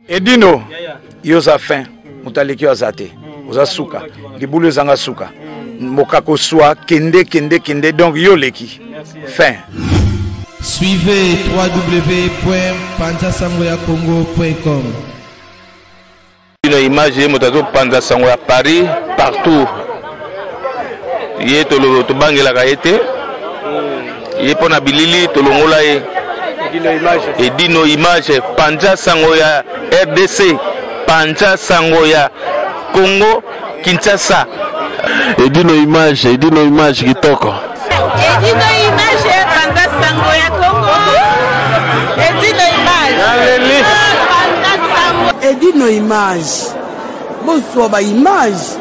Edino, yoza fin, mutaleki azate, oza suka, libulu zanga suka, mokako soa, kende, donc yoleki, fin. Suivez www.panzasangoyacongo.com. Une image motazo Panza Sangoya Paris partout. Yé tolo to bangela kaete. Yé pona bilili tolongola ye. Edino image Panza Sangoya RDC, Panza Sangoya Congo Kinshasa. Edino image kitoko. Edino image Panza Sangoya Congo. Edino image. Edino image. Bonsoir ba image.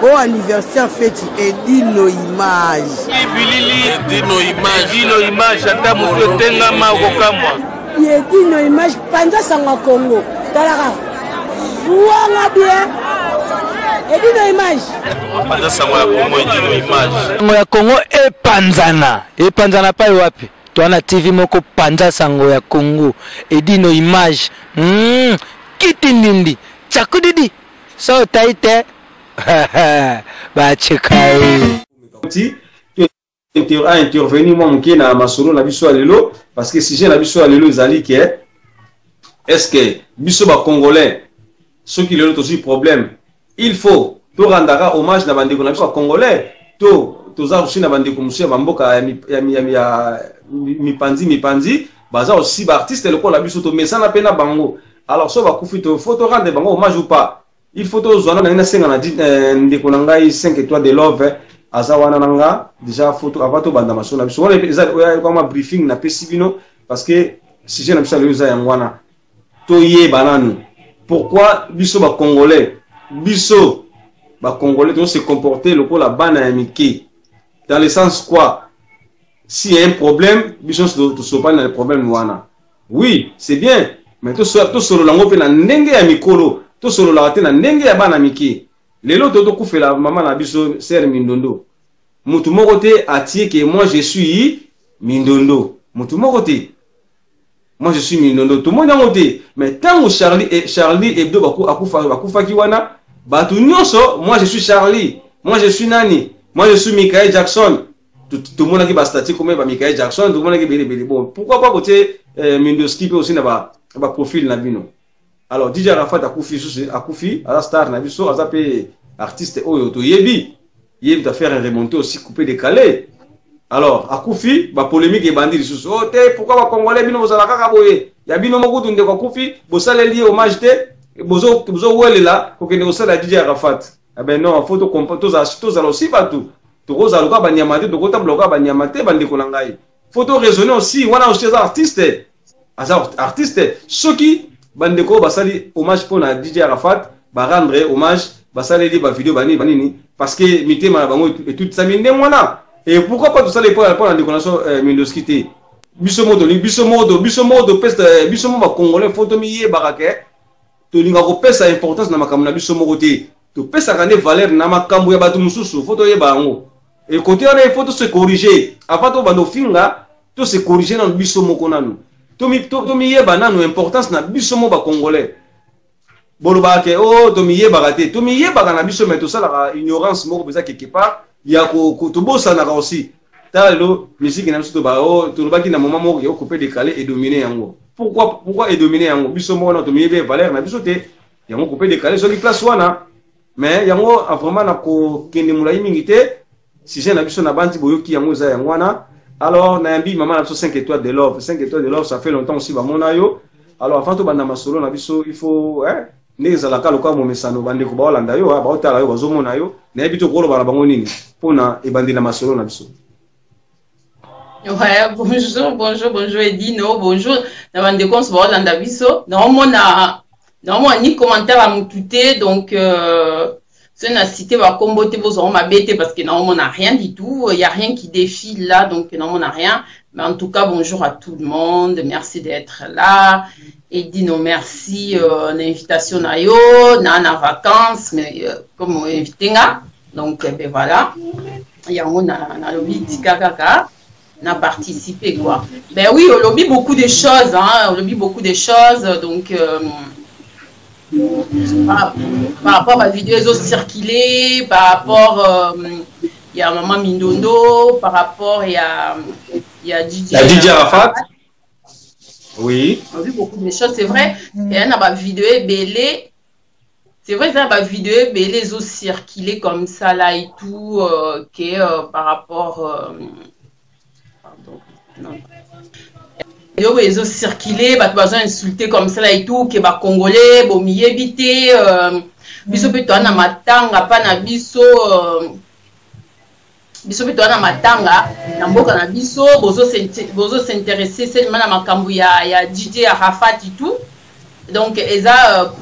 Au anniversaire fête Edino image. Edino image ata muto tenga ma kokamwa. Edino image Panza Sangoya Congo. Talaka. Ouanga bien. Edino image. Panza Sangoya Congo Edino image. Sangoya Congo epanzana pa wapi? Tuana TV moko Panza Sangoya Congo Edino image. Kitindindi chakudidi so taite ba chekai a intervenu mon qui na masolo na biso alelo parce que si j'ai na biso alelo ezali que est-ce que biso ba congolais ceux qui le aussi problème il faut to randaka hommage na bandeko na biso congolais to za aussi na bandeko musia bamboka ya mipanzi baza aussi ba artiste le ko la biso to mesana pena bango. Alors, si il faut rendre hommage ou pas. Il faut que vous ayez 5 étoiles de love. Déjà, photo avant de bandamation. On a un briefing parce que si j'ai un pourquoi biso ba congolais biso ba congolais doivent se comporter le pour la bande amitié dans le sens quoi s'il y a un problème biso se pas dans le problème oui c'est bien. Mais tout solo lango pe na ndenge ya mikolo tout solo la te na ndenge ya bana miki lelo to kufela mama na biso ser mindondo mutu moko te atie que moi je suis mindondo mutu moko te moi je suis mindondo tout monde ngote mais tango Charlie Hebdo akufa kiwana batu nyonso moi je suis Charlie moi je suis nani moi je suis Michael Jackson tout le monde qui va statuer comme Michael Jackson tout le monde qui bele bon pourquoi pas côté Mindoski peut aussi na ba profil na bino. Alors DJ Arafat akufi à la star na biso azape artiste oyo to yebi ta faire remonter aussi coupé décalé. Alors akufi ba polémique et bandit sous oh te pourquoi ba congolais bino bozala kaka boye ya bino mokutu ndeko akufi bosala lié hommage te bozo welela ko kende osala DJ Arafat. Ah ben non photo comportos aussi partout. To roza loka ba nyamate to kota bloka ba nyamate bandeko na ngai. Photo raisonner aussi wana aussi artiste artiste ceux qui bandeko basali hommage pour na DJ Arafat ba rendre hommage basali li ba vidéo banini parce que mitema na bango et tout ça minde wana et pourquoi pas tout ça les pour la décoration Mindoski té biso modo peste biso mo ba congolais photo miye barake to linga ko pesa importance na makambo na biso mo côté to pesa kane valeur na makambo ya batu mususu photo ye bango et côté on a photo se corriger avant to bando finga to se corriger na biso moko nanu Tomi yeba nanu importance na biso mo ba congolais. Boloba ke oh tomi yeba raté. Tomi yeba na biso mais tout ça la ignorance moko beza quelque part ya ko to bossa na aussi. Talo musique na biso to ba oh to loba ki na moment moko ya couper décaler et dominer yango. Pourquoi et dominer yango? Biso mo na tomi yeba valeur na biso te. Yango couper décaler sur les places wana. Mais yango vraiment na ko kende mulai mingi te. Si j'ai na biso na bandi boyoki yango za yango wana. Alors, Nambi, maman a 5 étoiles de love. 5 étoiles de love, ça fait longtemps aussi, Bamonayo. Alors, avant tout, Bandamasolo, il faut, les alaka, le cas, mon messano, Bandeko, Baolandayo, Baotalayo, Bazomonayo, Nabito, Golo, Barabangonini, Pona et Bandina Masolo, Nabiso. Bonjour, Edino, bonjour, Nabandeko, Baolandabiso. Normalement, ni commentaire à m'outer, donc, c'est une cité va comboter vos hommes bête parce que normalement on n'a rien du tout, il n'y a rien qui défile là, donc normalement on n'a rien. Mais en tout cas, bonjour à tout le monde, merci d'être là. Edino, merci l'invitation na yo, na vacances, mais comme on invité là, donc ben voilà. Il y a on a lobby Tikakaka, on a participé quoi. Ben oui, on lobby beaucoup de choses, hein, on lobby beaucoup de choses, donc par rapport à la vidéo ils ont circulé, par rapport il y a Maman Mindondo, par rapport il y a DJ Arafat. Oui. On a vu beaucoup de choses, c'est vrai. Il y a une vidéo belée. C'est vrai, il y a une vidéo belée, ils ont circulé comme ça là et tout, par rapport. Pardon. Non. Ils ont circulé, ils ont insulté comme ça là et tout, que les Congolais, ils ont évité, biso pe toana matanga, pas na biso, biso pe toana matanga, na mboka na biso, bozo s'intéresser seulement na makambu ya DJ Arafat et tout. Donc,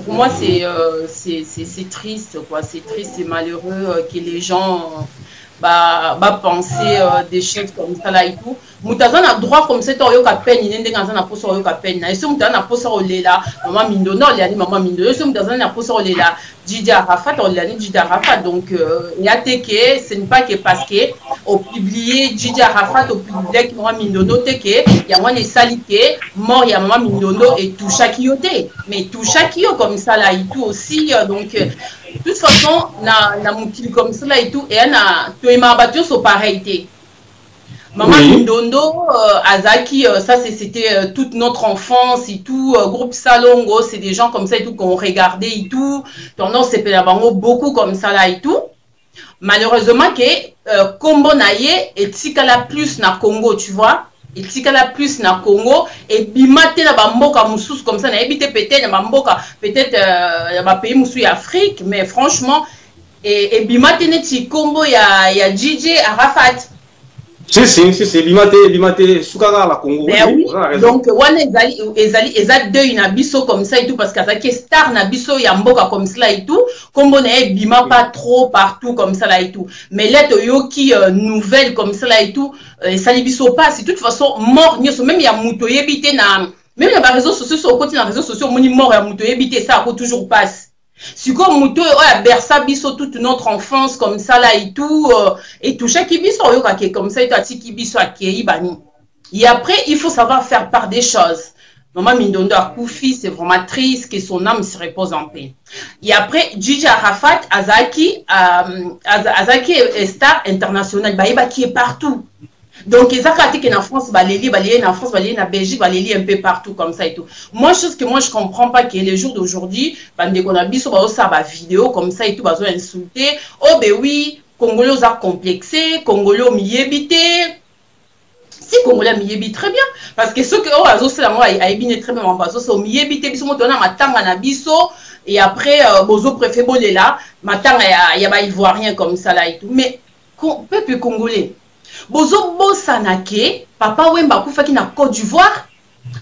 pour moi, c'est triste, quoi. C'est triste, c'est malheureux que les gens penser des choses comme ça là et tout. Moutazan a droit comme ça, tu as peine, il y a un peu de peine. Et si Moutazan a posé au là, Maman Mindono, il y a dit Maman Mindono, si Moutazan a posé au là, DJ Arafat, il y a dit DJ Arafat. Donc, il y a des que ce n'est pas que parce que au publié DJ Arafat, au publié Maman Mindono, il y a moins de salités, mort, il y a Maman Mindono et tout chaque yoté. Mais tout chaque yo comme ça là et tout aussi. Donc, de toute façon, na moutil comme ça là et tout, et tout est marbattu sur pareilité. Maman Mindondo, Azaki, ça c'était toute notre enfance et tout, groupe Salongo, c'est des gens comme ça et tout qu'on regardait et tout, tendance c'est beaucoup comme ça là et tout. Malheureusement que Combo Naye et Tikala plus na Congo, tu vois, et Tikala plus na Congo et Bimate na Bamboka Moussous comme ça, na évité peut-être na Bamboka, peut-être na pays Moussou Afrique, mais franchement, et Bimate na Combo ya DJ Arafat. Si, Bimate, Soukara, la Congo. Ben oui, donc, on est deux nabiso comme ça et tout, parce que star nabiso, y a mboka comme ça et tout, comme on est bima pas trop partout comme ça là et tout. Mais là, yoki nouvelle comme ça là et tout, ça libiso pas, c'est de toute façon mort, même y a mouto yébité na, même y a des réseaux sociaux, sur le côté des réseaux sociaux, on est mort y a mouto yébité, ça toujours passe. Si comme Mouto a berça biso toute notre enfance comme ça là et tout chaque biso comme ça et tout biso akei bani. Et après il faut savoir faire part des choses. Maman Mindondo a Koufi, c'est vraiment triste que son âme se repose en paix. Et après DJ Arafat Azaki est star international qui est partout. Donc, ils ont en France, en France, en Belgique, en peu partout comme ça et tout. Moi, chose que moi je comprends pas que les jours d'aujourd'hui, on a vu sur la vidéo comme ça et tout, ils ont insulté. Oh ben oui, Congolais ont complexé, Congolais ont miébité. Si Congolais ont miébité très bien, parce que ceux qui ont fait la moi, ils très bien, ils ont miébité, ils ont donné ma tanga na biso et après, bozo préféré bolé là, ma tanga il y a ivoirien comme ça là et tout. Mais peuple congolais. Bozo Bosanake, Papa Wemba Koufaki na Côte d'Ivoire,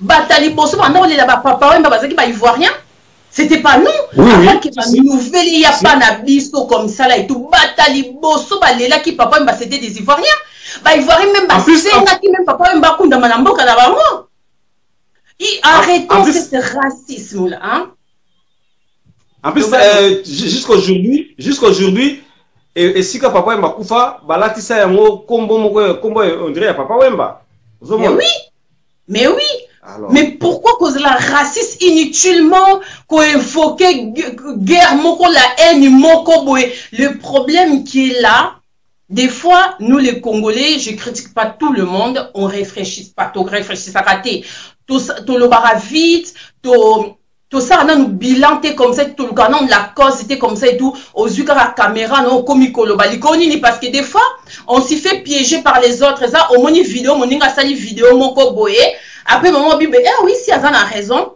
Batali Bosso, maintenant les là-bas, Papa Wemba Bazaki ba ivoirien, c'était pas nous. Avant qu'il y ait une nouvelle, il n'y a pas d'abisso comme ça là et tout. Batali Bosso, là qui Papa Wemba c'était des ivoiriens. Bah ivoirien même, même Papa Wemba Kounda Manambo Kadavamo. Arrêtons ce racisme là. Hein? En plus, jusqu'aujourd'hui, et si Papa Wemba Koufa, balatisa yango combo on dirait Papa Wemba. Mais oui. Alors. Mais pourquoi cause la racisme inutilement qu'on évoquait guerre moko la haine moko boy. Le problème qui est là, des fois nous les Congolais, je critique pas tout le monde, on réfléchit pas, tout réfléchit à rater. Tout le bara vite, tout ça, on a nous bilanté comme ça, tout le canon de la cause, c'était comme ça et tout. Aux yeux de la caméra, non, comme parce que des fois, on s'y fait piéger par les autres. Ça, au moins, une vidéo, mon inga sali vidéo, mon koboye. Après, maman, dit, oui, si Azan a raison.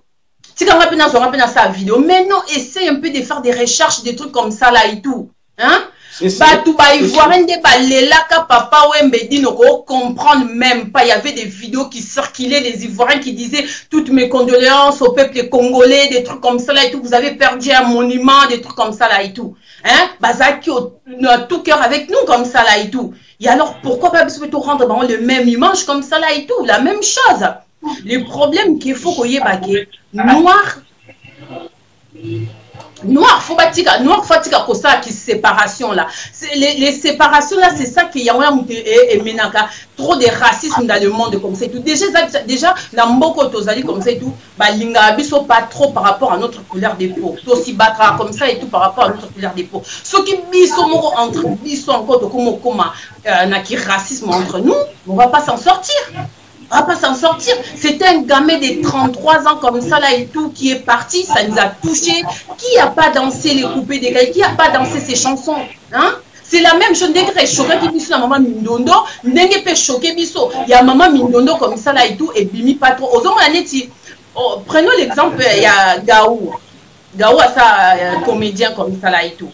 Si on rappelle dans sa vidéo. Mais non, essaye un peu de faire des recherches, des trucs comme ça là et tout. Hein? Ivoirien de Balelaka, Papa Wembe dit, ne comprendre même pas. Il y avait des vidéos qui circulaient, les Ivoiriens qui disaient toutes mes condoléances au peuple congolais, des trucs comme ça là et tout. Vous avez perdu un monument, des trucs comme ça là et tout. Hein? Bazaki a tout cœur avec nous comme ça là et tout. Et alors, pourquoi pas tout rendre le même image comme ça là et tout? La même chose. Le problème qu'il faut qu'il y ait noir. Noir, faut pas que ça qui séparation là. Les séparations là, c'est ça qui y a trop de racisme dans le monde comme ça et tout. Déjà dans beaucoup de comme ça et tout, bah linga biso pas trop par rapport à notre couleur de peau. Tout aussi battra comme ça et tout par rapport à notre couleur de peau. Ce qui biso moko entre biso encore comme na qui racisme entre nous, on va pas s'en sortir. On va pas s'en sortir. C'était un gamin de 33 ans comme ça là et tout qui est parti, ça nous a touché. Qui a pas dansé les coupés des gars? Qui a pas dansé ces chansons? Hein? C'est la même chose. Ndenge choqué qui biso la maman Mindondo, ndenge peut choquer biso. Il y a maman Mindondo comme ça là et tout et bimi pas trop. Prenons l'exemple, il y a Gaou. Gaou a ça comédien comme ça là et tout.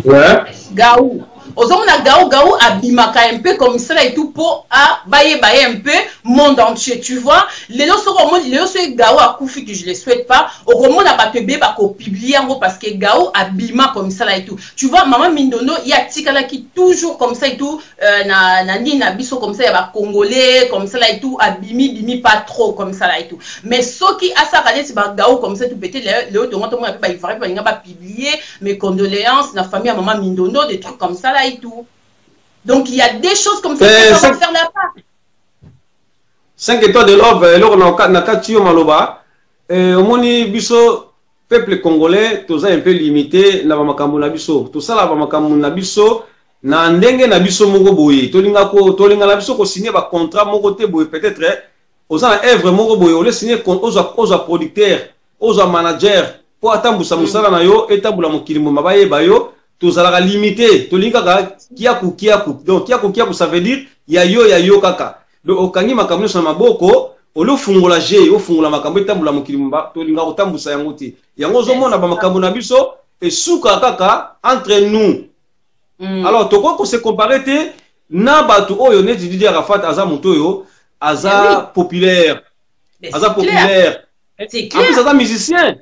Ouais. Gaou. Ozomona Gaou abimaka un peu comme ça et tout pour bailler un peu monde entier, tu vois. Les lots Gaou a Koufi que je ne le souhaite pas. Au moment n'a pas publié parce que Gaou abima comme ça et tout. Tu vois, maman Mindono, il y a Tikala qui toujours comme ça et tout. Na biso comme ça, il y a Congolais comme ça et tout. Bimi pas trop comme ça et tout. Mais ceux qui a ça c'est Gaou comme ça tout peut-être les autres il faudrait pas publier mes condoléances la famille à maman Mindono, des trucs comme ça là et tout. Donc il y a des choses comme ça qu'on va faire là-bas. 5 étoiles de love, alors on a 4 maloba. Au moni biso peuple congolais, tout ça un peu limité na bamakambo na biso. Tout ça la bamakambo na biso na ndenge na biso moko boye. Tolinga na biso ko signer ba contrat moko te boye peut-être aux na œuvre moko boye, on le signer aux producteurs, aux manager pour atambusa musala na yo etambula mokili mo mabaye bayo. Tous à la limité, tous les gars qui a coup, donc qui a ça veut dire yo kaka. Donc au kangi makambo sur maboko, au lo fungola G, au fungola makambo tambula mokilimba, tous les gars tambu sa yangote. Yango zomo na ba makambo na biso et souka kaka entre nous. Alors to quoi qu'on se comparer te na batu oyo ne Didier Arafat aza motoyo aza populaire. Aza populaire. C'est clair. En plus aza musicien.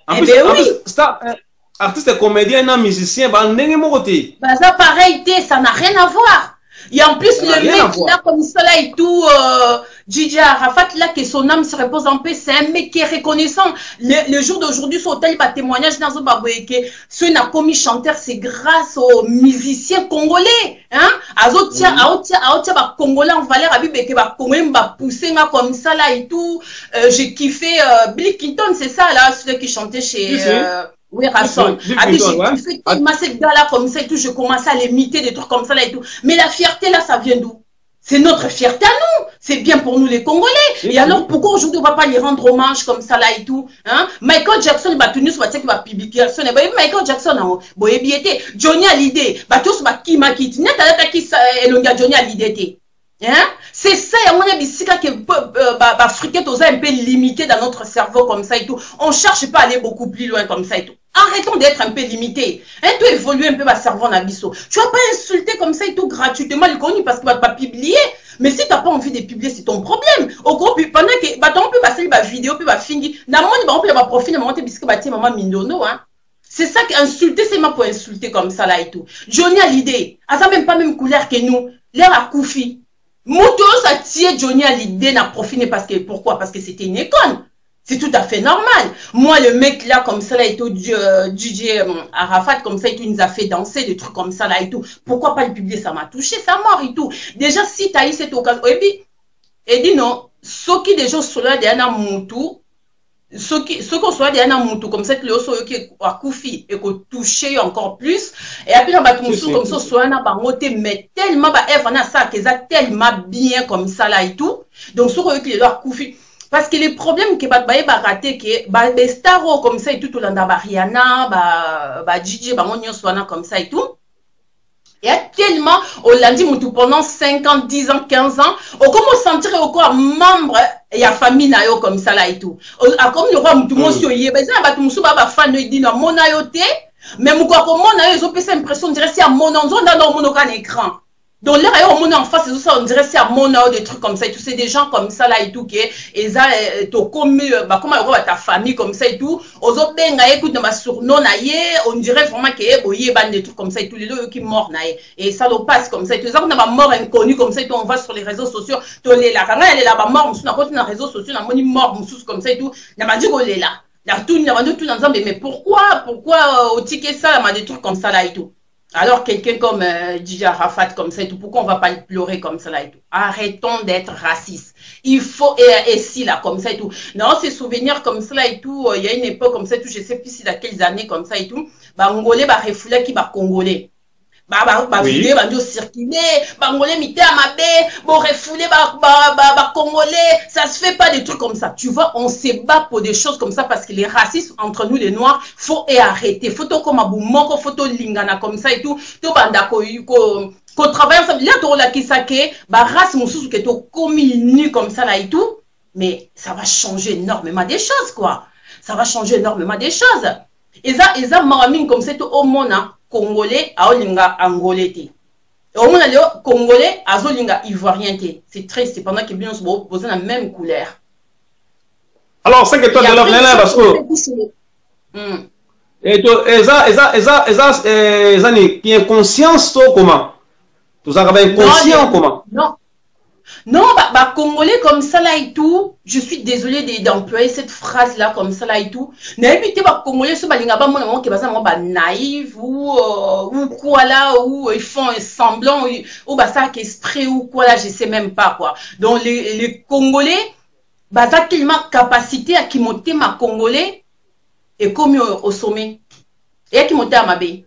En plus artiste, comédien, non musicien, ça pareil, ça n'a rien à voir. Et en plus, le mec là, comme ça là et tout, Didier Arafat là, que son âme se repose en paix, c'est un mec qui est reconnaissant. Le jour d'aujourd'hui, sur tel témoignage dans ce que ce n'a commis chanteur, c'est grâce aux musiciens congolais. Hein? Azotia, congolais en valeur, que va Congolais va pousser comme ça là et tout. J'ai kiffé Billy Clinton, c'est ça là, celui qui chantait chez. Oui, Rasson. Cette gars-là comme ça et tout, je commence à l'imiter, des trucs comme ça là et tout. Mais la fierté là, ça vient d'où? C'est notre fierté à nous. C'est bien pour nous les Congolais. Et alors, pourquoi aujourd'hui on va pas les rendre hommage comme ça là et tout? Hein? Michael Jackson, il va tenir sur qui va publier. Michael Jackson, Johnny Hallyday, tous va qui m'a quitté. N'est-ce pas Johnny Hallyday? Hein? C'est ça, on a dit que Africain est un peu limité dans notre cerveau comme ça et tout. On cherche pas à aller beaucoup plus loin comme ça et tout. Arrêtons d'être un peu limité. Hein, tu évoluer un peu ma cerveau en abisso. Tu vas pas insulter comme ça et tout gratuitement le connu parce qu'il va pas publier. Mais si tu n'as pas envie de publier, c'est ton problème. Au gros, pendant que on peut passer la vidéo, puis va finir. Dans mon on peut profil, maman biscuit maman Mindono, hein. C'est ça qu'insulter, c'est moi pour insulter comme ça là et tout. Johnny Hallyday, elle a même pas même couleur que nous. L'air à Koufi. Mouto, ça tient Johnny Hallyday n'a profité parce que, pourquoi? Parce que c'était une icône. C'est tout à fait normal. Moi, le mec là, comme ça là et tout, DJ Arafat, comme ça et tout, il nous a fait danser, des trucs comme ça là et tout. Pourquoi pas le publier? Ça m'a touché, ça mort et tout. Déjà, si tu as eu cette occasion, et puis, et dit non, ceux qui déjà sont là, derrière Moutou, ceux qui sont derrière Moutou, comme ça, que le ceux qui a Koufi et qu'on touché encore plus. Et après, on va tout comme ça, soit là, mais tellement, ça, qu'ils a tellement bien comme ça là et tout. Donc, ceux qui ont Koufi. Parce que les problèmes que raté que les stars comme ça et tout dans Rihanna, DJ comme ça et tout. Il y a tellement au lundi pendant 5 ans, 10 ans, 15 ans, on commence à sentir encore membre et la famille comme ça là et tout. Comme le roi Moutoumosio y est, fan dit non mon ayote, mais mon quoi comme mon ayo, ils ont fait l'impression de dire c'est à mon dans mon écran. Donc là, on en face, c'est ça, on dirait c'est à mon âge, des trucs comme ça et tout. C'est des gens comme ça là et tout, qui et ça, comme ta famille comme ça et tout. Aux autres, écoute, ma surnom, on dirait vraiment que des trucs comme ça et tout. Les deux qui morts, et ça le passe comme ça et tout. Ça, on a mort inconnu comme ça et tout. On va sur les réseaux sociaux. Tu es là, quand elle est là, mort, on a les réseaux sociaux, on a mort, comme ça et tout. On a dit qu'on est là. tout ensemble, mais pourquoi au ticket ça, des trucs comme ça là et tout. Alors quelqu'un comme DJ Arafat comme ça et tout, pourquoi on va pas pleurer comme ça là et tout? Arrêtons d'être racistes. Il faut et si là comme ça et tout. Non, ces souvenirs comme ça là et tout, il y a une époque comme ça et tout, je sais plus si dans quelles années comme ça et tout, Angolais refoulé qui congolais. Vidéo va circuler, Angolais mité à ma baie, refoulé congolais, ça se fait pas des trucs comme ça. Tu vois, on se bat pour des choses comme ça parce que les racistes entre nous les noirs, faut arrêter. Faut comme abumoko, faut lingana comme ça et tout. To banda ko travaille ensemble. Là to la kisake, race mususu que to communique comme ça là et tout. Mais ça va changer énormément des choses quoi. Ça va changer énormément des choses. Et ça maramine comme ça au monde congolais a olinga angolais te. Au monde le congolais a olinga ivoirien te. C'est triste pendant que bien se poser la même couleur. Alors c'est que toi de l'homme là parce que et toi eza qui est conscience toi comment? Tous avez inconscient comment? Non, congolais comme ça là et tout, je suis désolée d'employer cette phrase là comme ça là et tout. N'habitez pas congolais ce balinga pas mon qui va naïf ou quoi là ou ils font un semblant ou ça qu'esprit ou quoi là, je sais même pas quoi. Donc les congolais ça tellement capacité à qui monter ma congolais et comme au sommet. Et qui monter à ma baie.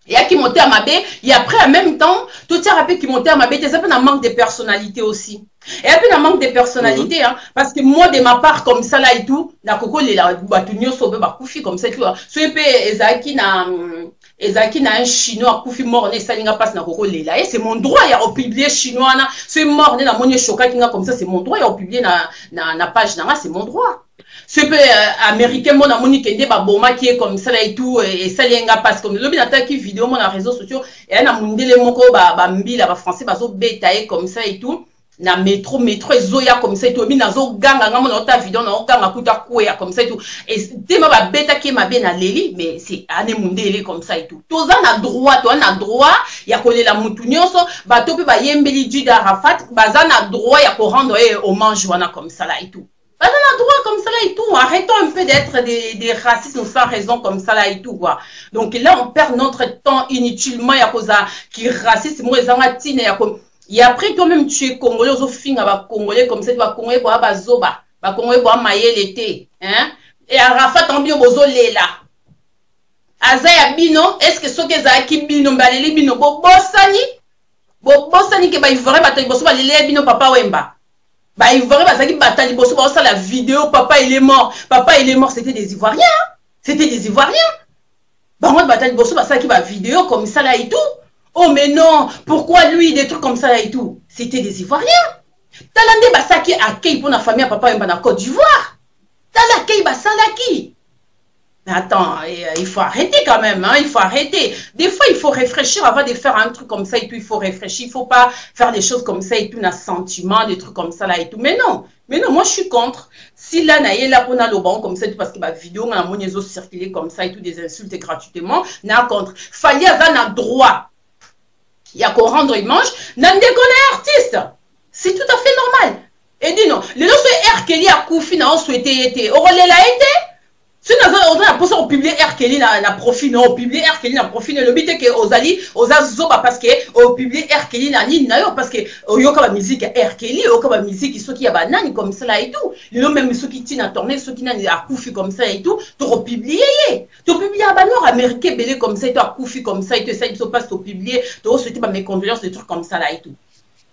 Et qui montait à ma baie, et après en même temps, tout ça rappelle qui montait à ma baie, c'est un manque de personnalité aussi. Et puis un manque de personnalité, hein, parce que moi de ma part comme ça là et tout, na koko les la batunyo sobe ba kufi comme ça tu vois. So un peu Ezaki na un chinois kufi mort ne salinga passe na koko les là et c'est mon droit ya publier chinois na, c'est mort na monye choka kinga comme ça c'est mon droit ya publier na page na c'est mon droit. Ce peu américain mon amoni kende ba boma qui est comme ça là et tout et ça lenga passe comme le binata qui vidéo mon réseaux sociaux et na mundele moko ba mbila ba français ba zo betailler comme ça et tout na métro zoya comme ça et tout bina zo ganga ngamo na ta vidéo na ganga kuta koya comme ça et tout et tema ba beta qui ma bena leli mais c'est ane mundele comme ça et tout toza na droit ya kolela mutu nyonso ba topi ba yembeli Juda Arafat baza na droit ya ko rendre hommage wana comme ça là et tout. On a droit comme ça là et tout. Arrêtons un peu d'être des racistes sans raison comme ça là et tout quoi. Donc là on perd notre temps inutilement ya cause qui raciste moi zangatine ya comme et après toi même tu es congolais aux finga ba congolais comme ça tu vas congolais quoi ba zoba ba congolais quoi mailler l'été hein et Arafat en bio bozo lela azaya bino est-ce que ce que za ki bino baleli bino bosani ke ba ivore ba tay boso ba lele bino papa wemba. Il va la vidéo, papa il est mort, c'était des Ivoiriens, c'était des Ivoiriens. Moi bataille bosso ça qui va vidéo comme ça là et tout. Oh mais non, pourquoi lui des trucs comme ça là et tout? C'était des Ivoiriens. Talande basa qui accueille pour la famille papa et en Côte d'Ivoire. Talakei basa là qui? Mais attends, il faut arrêter quand même, hein, il faut arrêter. Des fois, il faut réfléchir avant de faire un truc comme ça et tout. Il faut réfléchir, il faut pas faire des choses comme ça et tout, un sentiment, des trucs comme ça là et tout. Mais non, moi je suis contre. Si là, naïe là pour le bon comme ça, parce que ma vidéo, on a mon réseau circulé comme ça et tout, des insultes gratuitement, n'a contre. Fallait avoir un droit. Il y a qu'on rendre image, n'a déconné artiste. C'est tout à fait normal. Et dis non, les autres R. Kelly a Koufi n'a souhaité été. Aurélien l'a été. Si on a posé au public R. Kelly na profit, non, au public R. Kelly na profit, le but est que Ozali, Ozazoba, parce que au public R. Kelly na ni na yo, parce que yo comme musique R. Kelly, yo comme musique, ceux qui a banane comme ça là et tout. Yo même ceux qui tiennent à tourner, ceux qui n'ont à Koufi comme ça et tout, tu republier. Tu publies à banane américain belé comme ça et tu as Koufi comme ça et tout, ça il se passe au publier, tu as souhaité mes condoléances, des trucs comme ça là et tout.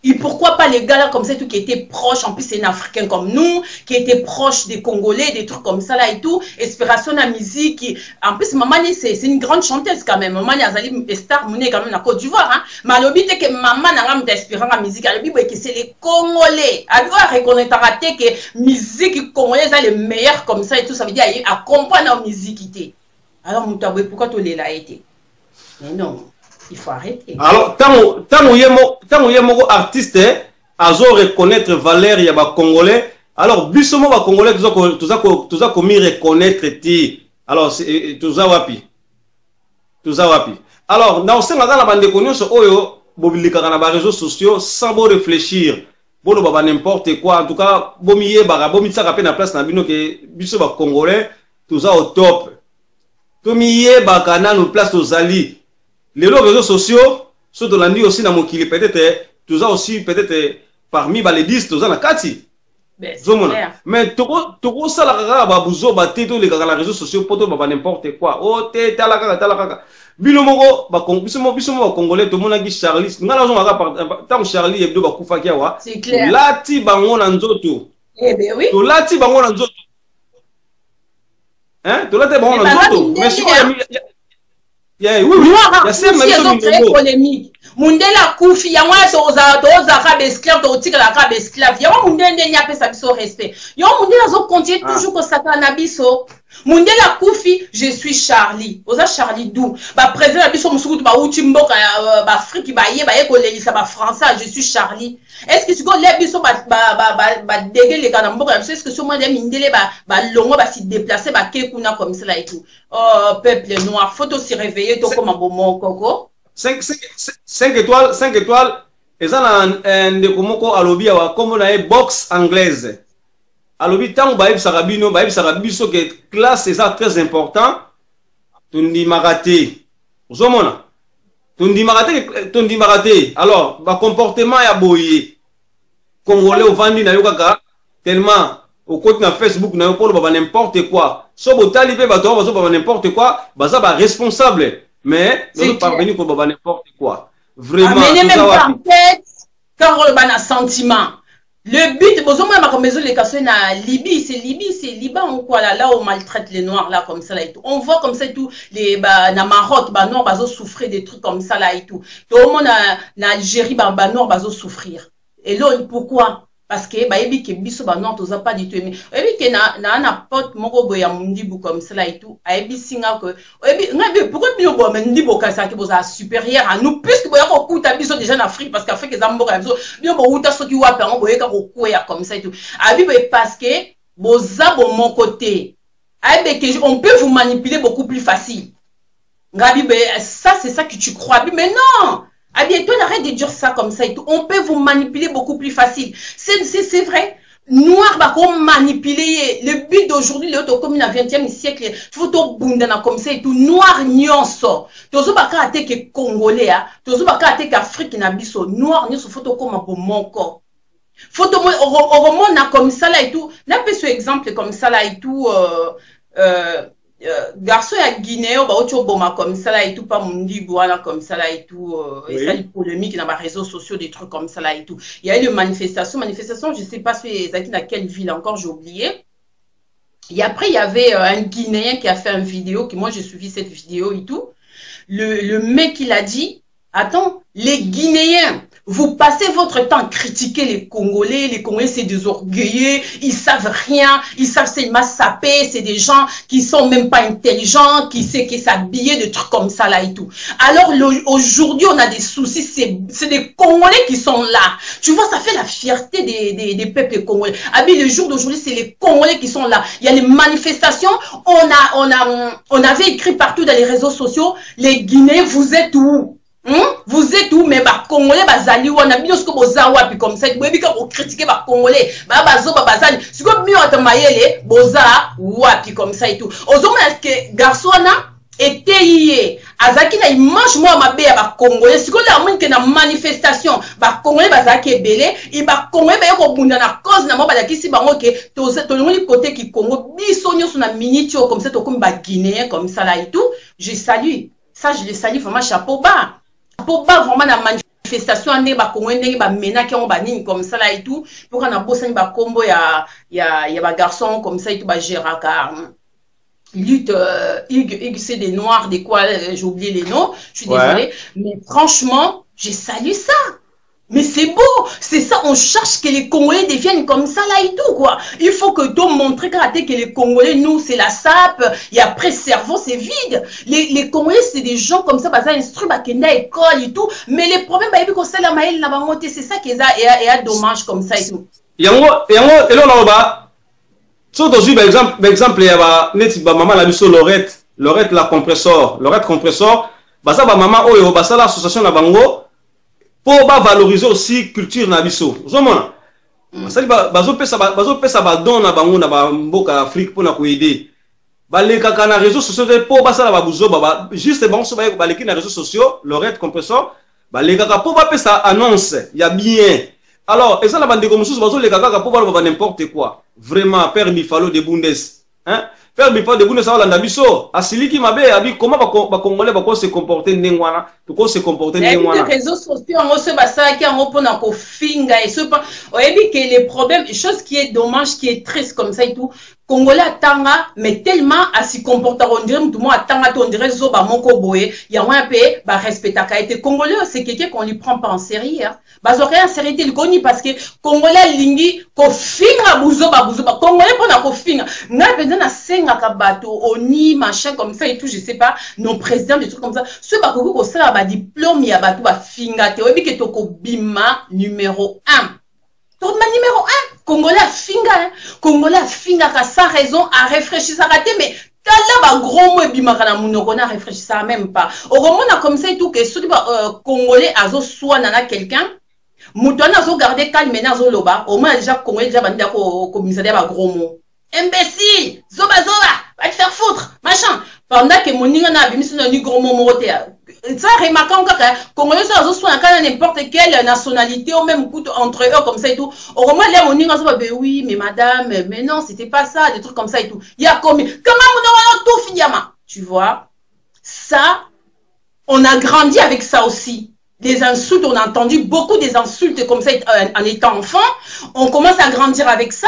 Et pourquoi pas les gars là comme ça tout qui étaient proches, en plus c'est un Africain comme nous, qui étaient proches des Congolais, des trucs comme ça là et tout, inspiration à la musique, qui... en plus maman c'est une grande chanteuse quand même, maman Yazali star mouné quand même à Côte d'Ivoire, hein, mais le but est que maman n'a pas d'inspiration à la musique, le but est que c'est les Congolais, elle doit reconnaître que la musique congolaise est le meilleur comme ça et tout, ça veut dire à comprendre la musique. Alors Moutaboué, pourquoi tu l'as là été? Mais non. Il faut arrêter. Alors, tant où il y a mon artiste, à reconnaître valeur, il y a des Congolais. Alors, bisous, les Congolais, tout ça commis reconnaître. Alors, tout ça wapi. Alors, dans ce cas-là, la bande de connus, les réseaux sociaux, sans réfléchir. bolo baba n'importe quoi en tout cas bomiye bara bomitaka pe na place na bino ke biso ba congolais toza au top tomiye baka na no place tozali les réseaux sociaux ceux de l'andi aussi na mokili peut-être toza aussi peut-être parmi ba les 10 toza na kati mais toko sala kaka ba buzo ba teto les kaka na réseaux sociaux poto baba n'importe quoi oh te tala kaka bino moko ba biso mo congolais to mona ki Charlie ngala zo ngaka tant Charlie hebdo ba kufa kiawa lati bango na nzoto eh ben oui to lati bango na nzoto hein to lati bango na nzoto mais si oui ya c'est même polémique mundela kufi ya mwa so za ka besclave to tika la ka besclave ya mundende nya pesa biso respect yo mundela zo continuer toujours ko sakana biso mundela kufi je suis Charlie oza Charlie dou ba président biso musukutu ba uti mboka ba Afrique ba ye ko lelisa ba français je suis Charlie est-ce que tu go le biso ba déguer les kana mboka est-ce que ce mois de mindele ba longo ba se déplacer ba kekuna comme ça là et tout oh peuple noir faut aussi réveiller to comme bomo koko 5 étoiles et ça ndeko moko alobi wa comme na box anglaise alobi tant ba sarabino ba sarabiso que classe c'est ça très important tundi maraté ozomona tundi maraté alors ba comportement ya boye congolais au vandi na yokaka tellement au côté na Facebook na yopolo ba n'importe quoi so botali pe ba to ba n'importe quoi baza ba responsable mais nous parvenir pour baba n'importe quoi vraiment mais même en tête quand on a un sentiment le but besoin ma comme les cas na Libye c'est Liban ou quoi là on maltraite les noirs là comme ça là et tout on voit comme ça et tout les na Maroc ba noirs bazo souffrir des trucs comme ça là et tout au monde na Algérie ba noirs bazo souffrir et là pourquoi parce que ba yebi ke biso ba non toza pas du tout aimé yebi ke na pote moko boya mundibu comme ça là et tout ayebi singa que yebi ngabe pourquoi bio bo mundibu kasa ki boza supérieur à nous puisque boya ko kuta biso déjà en Afrique parce qu'Afrique za mboka biso bio bo uta soki wa pa boya ka ko koya comme ça et tout abi parce que boza bon mon côté ayebi que on peut vous manipuler beaucoup plus facile ngabi ça c'est ça que tu crois mais non. Ah bien, toi, arrête de dire ça comme ça et tout. On peut vous manipuler beaucoup plus facile. C'est vrai. Noir, bah, qu'on manipuler. Le but d'aujourd'hui, le comme dans le 20e siècle, il faut tout bundana comme ça et tout. Noir, nyonso. Tozo baka ate ke Congolais, tozo baka ate ke Afrique na biso. Noir, nyonso, faut tout comme un peu mon corps. Faut tout, au moment, comme ça là et tout. N'a pas ce exemple comme ça là et tout, garçon à Guinée, bah autre boma comme ça là et tout, pas mundi voilà comme ça là et tout, et ça les polémiques dans les réseaux sociaux, des trucs comme ça là et tout. Il y a eu une manifestation, je sais pas dans quelle ville encore, j'ai oublié. Et après il y avait un Guinéen qui a fait une vidéo, que moi j'ai suivi cette vidéo et tout. Le mec il a dit, attends, les Guinéens, vous passez votre temps à critiquer les Congolais c'est des orgueilleux, ils savent rien, ils savent seulement saper, c'est des gens qui sont même pas intelligents, qui savent qui s'habiller, des trucs comme ça là et tout. Alors aujourd'hui on a des soucis, c'est des Congolais qui sont là. Tu vois, ça fait la fierté des peuples congolais. Ah bien le jour d'aujourd'hui c'est les Congolais qui sont là. Il y a les manifestations, on avait écrit partout dans les réseaux sociaux, les Guinéens vous êtes où? Vous êtes où? Mais bah Congolais bazali wana binosco bozawa puis comme ça vous bika ko critiquer ba Congolais ba bazo ba bazali siko mi otamayele boza wapi comme ça et tout ozoma que garçona était hier azaki na image moi mabe ya ba Congolais siko la moni que na manifestation ba Congolais bazaki ebele et ba Congolais ba ko bunda na cause na mo ba yakisi bango ke to ngoni côté ki Congo biso nyoso na minute comme ça to comme ba Guinéen comme ça là et tout je salue ça, je le salue vraiment chapeau bas. Pour pas vraiment la manifestation ane ba Congo ndenge ba mena ki on ba nini comme ça là et tout pour qu'on a bossé ba combo ya ba garçon comme ça et tout ba géraka lutte c'est des noirs des quoi j'ai oublié les noms je suis désolée mais franchement j'ai salué ça. Mais c'est beau, c'est ça, on cherche que les Congolais deviennent comme ça là et tout quoi. Il faut que tu montres que les Congolais, nous c'est la sape, et après cerveau c'est vide. Les Congolais c'est des gens comme ça, ça instruit à l'école et tout, mais les problèmes, c'est la maïl, c'est ça qui est dommage comme ça et tout. Et là on va, sur par exemple, il y a maman la biso Lorette la compresseur, bah ça maman oh bah ça l'association la bango. Pour valoriser aussi culture na biso. basali bazopesa badon na bango na bamboka Afrique mpona koede balekaka na réseaux sociaux mpo basala babuzoba juste bango so baleki na réseaux sociaux Lorette compressor balekaka mpo bapesa annonce ya bien. Alors eza na bandeko mosusu bazoleka kaka mpo baloba n'importe quoi. Vraiment Père Bifalo de Bundes, hein, Père Bifalo de Bundes alanda biso asiliki mabe abi comment ba congolais ba ko se comporter ndengwana to ko se comporter ndengwana. Les réseaux sociaux on se basa qui en pona ko finga et ce pas oyebi que les problèmes, chose qui est dommage, qui est triste comme ça et tout. Congolais atanga mais tellement à s'y comporter on dirait tout le monde atanga on dirait zoba moko boye ya un peu ba respecta qualité. Congolais c'est quelqu'un qu'on lui prend pas en sérieux, hein. Bazoka en sérieux il connaît parce que Congolais lingi ko finga buzoba Congolais pona ko finga na besoin na senga ka bato oni machin comme ça et tout je sais pas non président des trucs comme ça ce ba ko ça ba diplôme ya bato ba finga te obi ke to ko bima numéro 1 ton numéro 1 Congolais finga, Congolais finga ka sa raison à réfléchir ça raté mais tala ba gros mot bimaka na munoko na réfléchir ça même pas. Au moment comme ça et tout que ce Congolais azo soit nana quelqu'un mutona azo garder calme na azo loba au moins déjà Congolais déjà banda ko commissariat ba gros mot. Imbécile, zoba va te faire foutre, machin. Pendant que mon ninga na bimisi na ni gros mot moté. Ça remarquant que Congolais ça soit quand n'importe quelle nationalité ou même coup entre eux comme ça et tout. Au moment là mon ninga ça ben oui mais madame mais non c'était pas ça des trucs comme ça et tout. Il y a combien comment mon tout finyama. Tu vois? Ça on a grandi avec ça aussi. Des insultes, on a entendu beaucoup des insultes comme ça en étant enfant. On commence à grandir avec ça,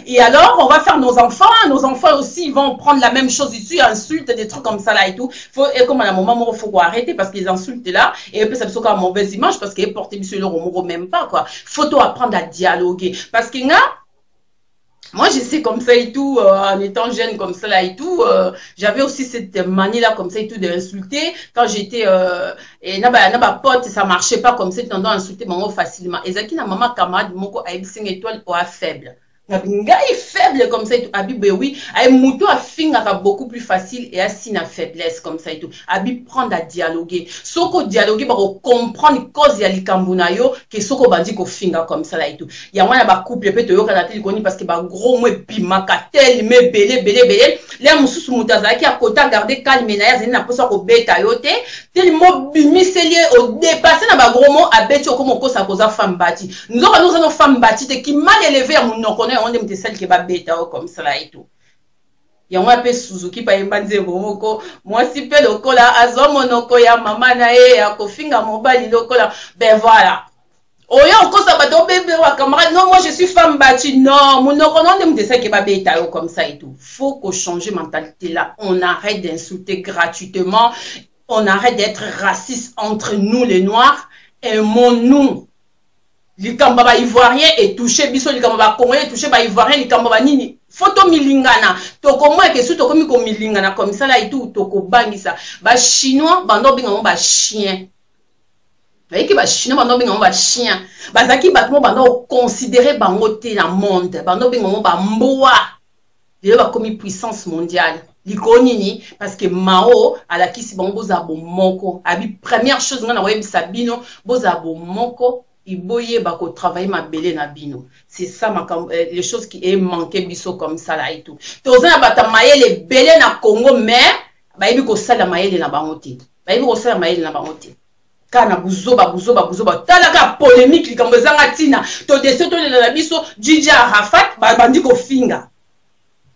et alors on va faire nos enfants aussi, ils vont prendre la même chose ici, insultes, des trucs comme ça là et tout. Et comme à un moment, il faut arrêter parce que les insultes là, et puis ça peut être une mauvaise image parce qu'il est porté sur le romo même pas quoi. Faut apprendre à dialoguer parce qu'il y a moi, je sais comme ça et tout, en étant jeune comme ça là et tout, j'avais aussi cette manie là comme ça et tout d'insulter. Quand j'étais, et n'a pote, ça marchait pas comme ça, tendant à insulter maman facilement. Et Zaki na maman camarade, moko a 5 étoiles ou à faible. Nga est faible comme ça et tout. Abi ben oui, ay muto a finga beaucoup plus facile et assis na faiblesse comme ça et tout. Abi prendre à dialoguer. Soko dialoguer ba comprendre cause ya likambuna yo que soko bandi ko finga comme ça là et tout. Ya wana ba couple peut yo kana teli koni parce que ba gros mwe bimaka tel me belé. Les mususu mutaza ki a kota garder calme na ya zina posa ko beta yo te. Tel mo bimiselier au dépasser na ba gros mot a beti ko kosa koza femme bati. Nous avons femme bati te qui mal élevé à mon connaît on est celle qui va bêta comme ça là et tout. Il y a un peu Suzuki par exemple moko moi si peu le cola azo monoko ya mama na e ya kofinga mobali le cola ben voilà. Oyo ko ça bato bébé wa camarade non moi je suis femme bâtie non monoko non est celle qui va bêta comme ça et tout. Faut qu'on change mentalité là, on arrête d'insulter gratuitement, on arrête d'être raciste entre nous les noirs, aimons-nous. Likamba ba ivoirien et touché biso likamba ba congolais touché ba ivoirien likamba ba nini photo milingana toko moi que sous toko mi ko milingana comme ça là et tout toko bangisa ba chinois bando binga ba chien ba ki ba chinois bando binga ba chien ba zaki batmo bando considérer bango te na monde bando binga ba mboa de ba komi puissance mondiale likonini parce que Mao à la kisi bango za bo moko abi première chose ngana wa sabino boza bo moko Iboye bako travailler ma belé na bino. C'est ça les choses qui est manqué biso comme ça là et tout. Toza bata mayele belé na Congo mais ba ibi ko sala mayele na bangote. Ba ibi ko sala mayele na bangote. Kana buzoba talaka polémique likambo zanga tina to deseto na biso Djidja Arafat ba bandi ko finga.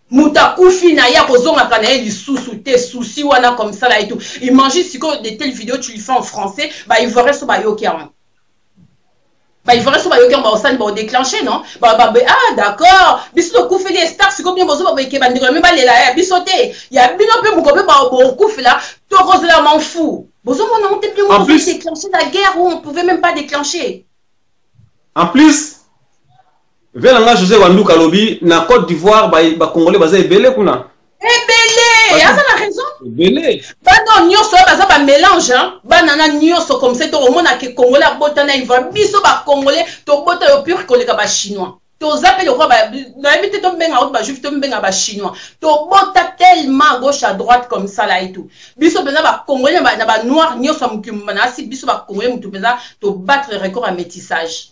Muta kufina ya kozonga kana lisusu te souci wana comme ça là et tout. Imagine si que de telles vidéos tu lui fais en français, ba il ferait so ba yoki an. Bah il faudrait soit déclencher non ah d'accord biso ko fait les stars c'est combien bozo ba ke bandi ko même ba lela biso te ya bino pe mo ko be ba ko fait là to cause là m'en fou bozo mon on peut plus déclencher la guerre où on pouvait même pas déclencher en plus Velanga José Wandou Kalobi na Côte d'Ivoire ba congolais ba belé kuna belé ya ça la raison belé ba non nyonso ba ba mélange hein banana nyonso comme ça to mona ke congolais botana il va biso ba congolais to bota yo pur koleka ba chinois to zappe le quoi ba na invité to benga ba juif to benga ba chinois to bota tellement gauche à droite comme ça là et tout biso bena ba congolais na ba noir nyonso mukimba na si biso ba congolais mutu bena to battre le record à métissage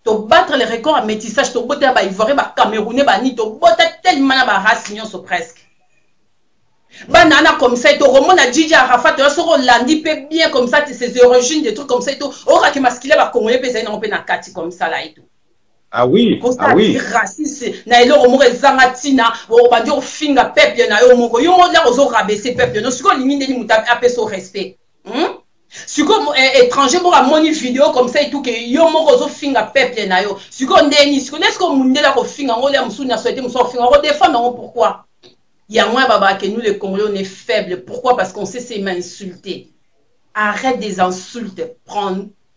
to battre les records en métissage, to botter ba Ivoirien, ba Camerounais, ba ni, to botter tellement na ba race nyonso presque. Banana comme ça, to Roman a Gigi Arafat, to soro landi pe bien comme ça, ses origines, des trucs comme ça et tout. Ora que masculin ba Congolais pe na pe na kati comme ça là et tout. Ah oui, ah oui. Raciste, na elo omore zangatina, o bandi o finga peuple na yo moko. Yo mo la ozo rabaisser peuple. No siko limine ni muta apeso respect. Siko étranger mo moni vidéo comme ça et tout que yo moko ozo finga peuple na yo. Siko ndeni, siko nesko mundela ko finga ngole ya msuni na souhaiter muso finga ko défendre pourquoi? Il y a moins baba que nous les Congolais on est faibles. Pourquoi? Parce qu'on sait c'est m'insulter. Arrête des insultes.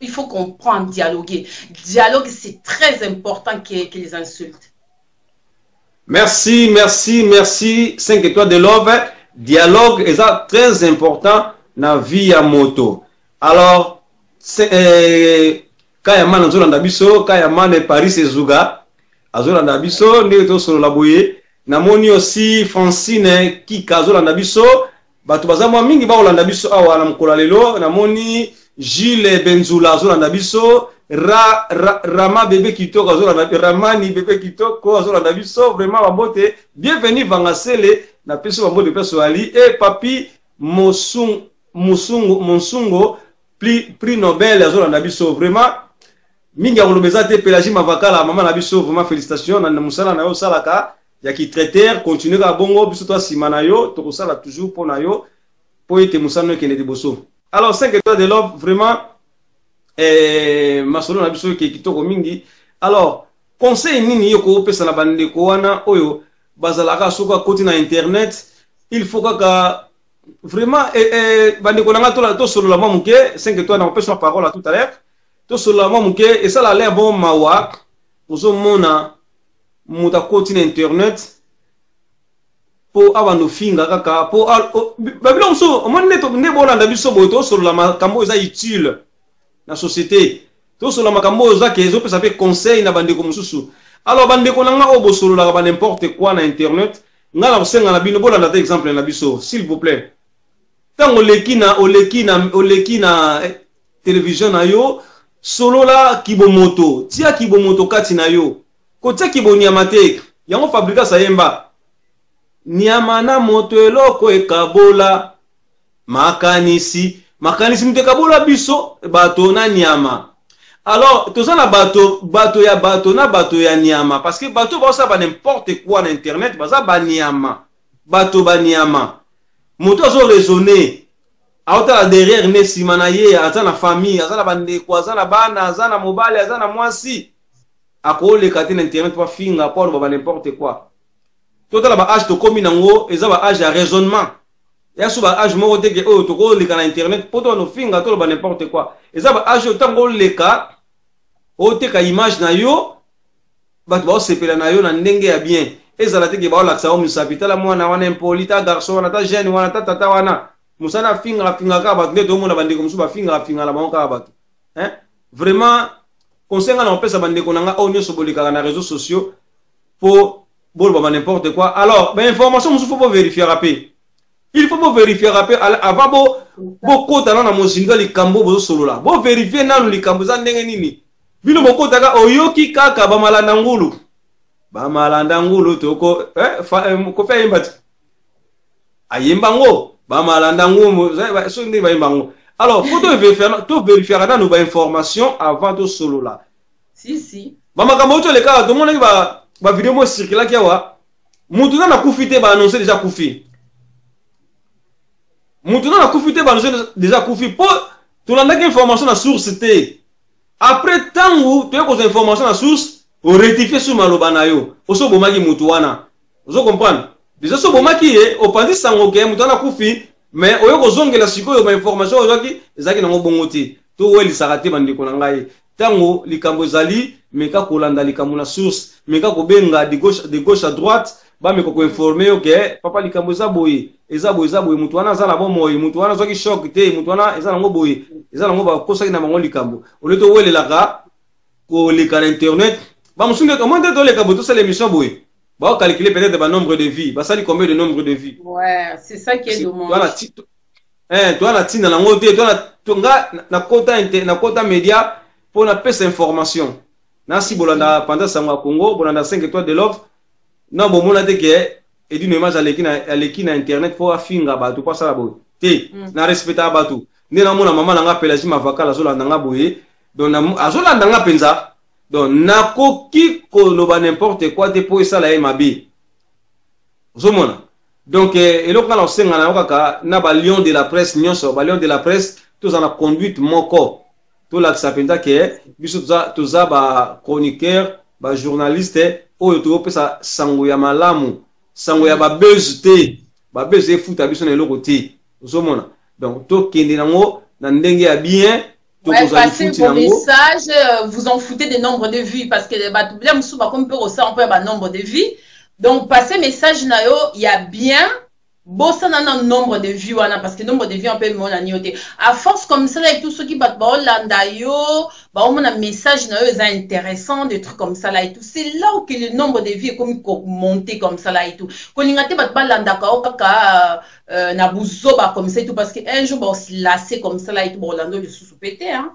Il faut qu'on prenne dialoguer. Dialogue, c'est très important que les insultes. Merci, merci, merci. 5 étoiles de love. Dialogue est très important dans la vie à moto. Alors, Kayama na Zolanda Biso, Kayama de Paris et Zouga. À Zolanda Biso, Néto sur la bouée. Namoni aussi Francine qui Zolanda Biso. Batubaza moi mingi ba Zolanda Biso awa na mkola lelo. Namoni Gilles Benzula Zolanda Biso. Rama bébé kitoko Ramani bébé kitoko Zolanda Biso. Vraiment babote. Bienvenue Vangasele na peso babote peso ali et papi Monsungo prix Nobel Zolanda Biso. Vraiment mingi akolobeza te Pélagie Mavakala maman na biso vraiment félicitations na musala na yo salaka ya ki traiteur continuer ka bongo biso to simana yo to kosala toujours pour na yo pour ete musano kene de boso. Alors 5 étoiles de love vraiment masolo na biso ki kitoko mingi. Alors conseil nini yo ko pesa na bande ko wana oyo bazalaka soka koti na internet il faut ka vraiment bande ko nanga to solo la mamuke 5 étoiles na pesa parole à tout à l'heure to solo la mamuke et ça la l'air bon mawa ozo mona muta koti na internet po abano finga kaka po babilo so omone to ne bolanda biso boto solo la makambo eza utile na société to solo la makambo za ke zo pesa pe conseil na bande ko mususu. Alors bande ko nanga obo solo la ba n'importe quoi na internet ngala senga na bino bolanda te exemple na biso s'il vous plaît. Tango oleki na télévision na yo solo la kibomoto tia kibomoto kati na yo kotia kibo nyama te yango fabrika sayemba nyama na moto eloko ekabola makanisi mutekabola biso bato na nyama. Alors tozana bato ya nyama parce que bato ba ça n'importe quoi na internet baza ba nyama bato ba nyama moto azo raisonner aota derrière ne simana ye azana famille azana bande ko azana bana azana mobile azana mwasi akole kati na internet pa finga pour ba n'importe quoi. Tota ba âge to komi nango eza ba âge ya raisonnement. Ya so ba âge mo te ke o to ko le kana internet poto no finga to ba n'importe quoi. Eza ba âge tango le ka o te ka image na yo ba to sepela na yo na ndenge ya bien. Eza la te ke ba la tsa o musapita la mwana wana impolita garçon wana ta jeune wana ta tata wana musana finga ka ba nde to mona bande ko musu ba finga la ba ka ba. Vraiment conseil na pesa bande ko nanga o nyoso bolika na réseaux sociaux pour bon n'importe quoi. Alors ben information il faut pas vérifier rapé. Il faut pas vérifier rapé avant beaucoup talent na mozinga likambo bozo solo la. Bo vérifier nanu likambo za ndenge nini. Bino boko taka oyoki kaka ba malanda ngulu. Ba malanda ngulu toko ko fa yembati. Ayemba ngo ba malanda ngulu so ndi ba yemba ngo. Alors faut to vérifier nanu ba information avant to solo la. Si. Ba makambo to le ka to mona ba vidéo mo circula kia wa mutu na kufite ba annoncer déjà kufi mutu na kufite ba annoncer déjà kufi po to landa que information na source te après tangu to ko information na source o rectifier sur maloba na yo oso bomaki mutu wana ozo comprendre déjà so bomaki o pandi sango ke mutu na kufi mais oyo ko zongela sikoyo ba information ozaki ezaki na ngobongoti to weli sakate bandiko na ngai tango likambo zali meka kolanda likambo na source meka ko benga de gauche à droite ba meka ko informer OK papa likambo za boye mutu wana za na bomoyi mutu wana zoki shock te mutu wana eza na ngoboye eza na ngoba kosaki na bango likambo oleto welelaka ko leka na internet ba musunge comment to leka boto c'est l'émission boye ba calculer peut-être ba nombre de vies ba sali combien de nombre de vies. Ouais, c'est ça qui est dommage. Toi na tina na ngote toi na kota média pour na pesa information. Nasi bolanda pendant sango Congo, bolanda 5 étoiles de love. Non bon mona te que Edino Image aleki na internet pour afinga batu pas ça bo. Te na respecta batu. Né na mona maman nga pelaji mavakala zo landa nga boye. Donc azo landa nga penza. Donc nakoki koloba n'importe quoi te pour ça la mabi. Zomona. Donc eloko na senga na okaka na ba lion de la presse nyonso, ba lion de la presse tous en a conduite moko. Tout la sapenda que biso toza ba chroniqueur, ba journaliste oyo to pesa sango ya malamu, sango ya ba buzz te, ba buzz e futa biso na eloko te. Zomona. Donc to kende nango na ndenge ya bien. Ouais, passez vos messages, vous en foutez des nombres de vues parce que les batoublèmes sous comme peut on peut avoir nombre de vues. Donc passez message nayo, il y a bien bossa na nombre de vues parce que nombre de vues on peut mon anioté. À force comme ça là et tout ceux qui battent ba Hollanda yo, ba on a message nayo c'est intéressant des trucs comme ça là et tout. C'est là où que le nombre de vues est comme monter comme ça là et tout. Quand il ngate bat ba Hollanda ka okaka na buzoba comme ça et tout parce que un jour ba se lasser comme ça là et tout Hollanda le sous pété hein.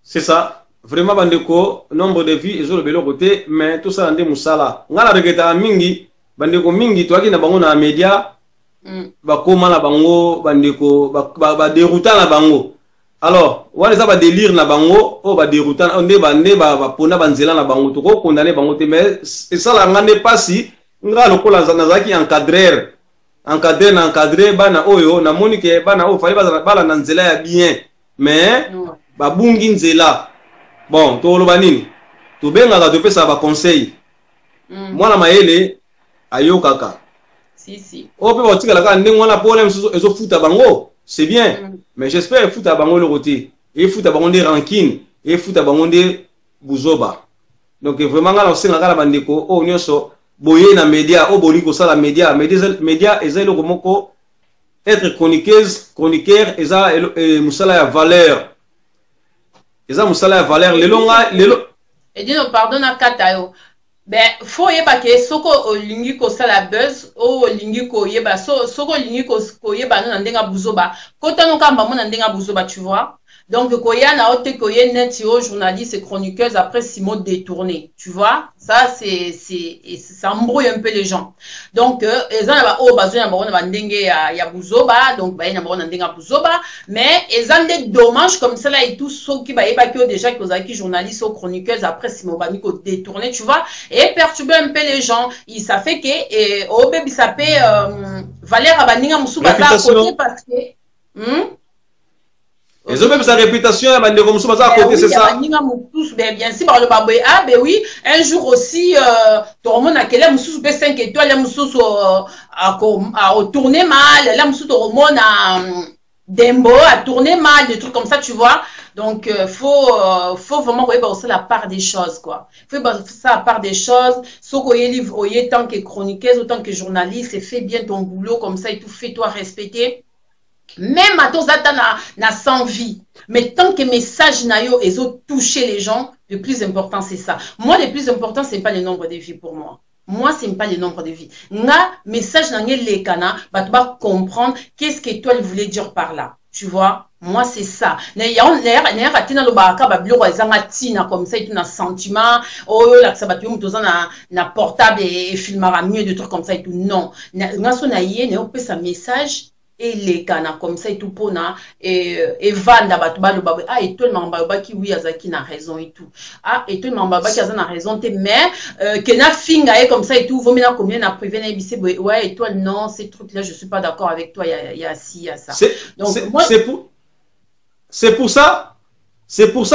C'est ça. Vraiment bandeko nombre de vues et le belo côté mais tout ça ndé musala. Ngala regeta mingi bandeko mingi toaki na bango na media ba koma na bango bandeko ba déroutant na bango. Alors, wana ça ba délire na bango o ba déroutant onde ba pona banzela na bango to ko condamner bango te mais et ça la ngane pas si ngala lokola nazaki encadrer bana oyo na monike bana o fali bala na nzela ya bien mais ba bungi nzela. Bon, to lo banini. To benga ka to pesa ba conseil. Mwana maele ayo kaka. Si. O pe botika la ka ndenge wana problème ezo futa bango, c'est bien. Mais j'espère futa bango le côté. Et futa bango des rancune, et futa bango des buzoba. Donc vraiment ngala senga kala bandeko o nyoso boye na média o boli ko sala média ezelo komoko être chroniqueur eza musala ya valeur. Eza musala ya valeur lelo et dis non pardon na katayo ben faut yeba ke soko olingi ko sala buzz o olingi ko yeba soko olingi ko yeba na ndenga buzoba kota no kamba mona ndenga buzoba tu vois. Donc koya na ote koye net yo journaliste et chroniqueuse après 6 mots détournés, tu vois. Ça ça embrouille un peu les gens. Donc ezana ba o bazona ba na ndenge ya buzoba donc ba na ba na ndenga buzoba mais ezande dommage comme ça là et tout ceux qui ba yeba ki déjà que ozaki journaliste ou chroniqueuse après 6 mots ba ni ko détourner, tu vois, et perturber un peu les gens. Ça fait que au baby ça peut Valère abaninga musuba ta côté parce que et ça même sa réputation à bande comme ça à côté c'est ça. Bien sûr par le babé ah ben oui un jour aussi tout le monde a quel mususu pe 5 étoiles mususu a tourné mal là mususu tout le monde a Dembo a tourné mal des trucs comme ça tu vois. Donc faut vraiment voir aussi la part des choses quoi. Faut voir ça la part des choses. Ce qu'on y livre tant que chroniqueuse autant que journaliste, fais bien ton boulot comme ça et tout, fais-toi respecter. Même à tous na sans vie, mais tant que message na yo et autres toucher les gens, le plus important c'est ça. Moi le plus important c'est pas le nombre de vies pour moi. Moi c'est pas le nombre de vies. Na message na les kana, bah tu vas comprendre qu'est-ce que toi il voulait dire par là. Tu vois, moi c'est ça. Na ya on l'air atina lo ba ka ba bloko ezanga tina comme ça et tout na sentiment. Oh là ça va tu mutoza na portable et filmera mieux de trucs comme ça et tout. Non. Na so na yé na opé sa message et les canards comme ça et tout pour na et vanda batubalo babé ah et tout le mamba qui oui azaki na raison et tout ah et tout le mamba qui a na raison te mais que na finga et comme ça et tout vaut mieux combien na privé na ibissé ouais et toi non ces trucs là je suis pas d'accord avec toi il y a ci il y a ça donc moi c'est pour ça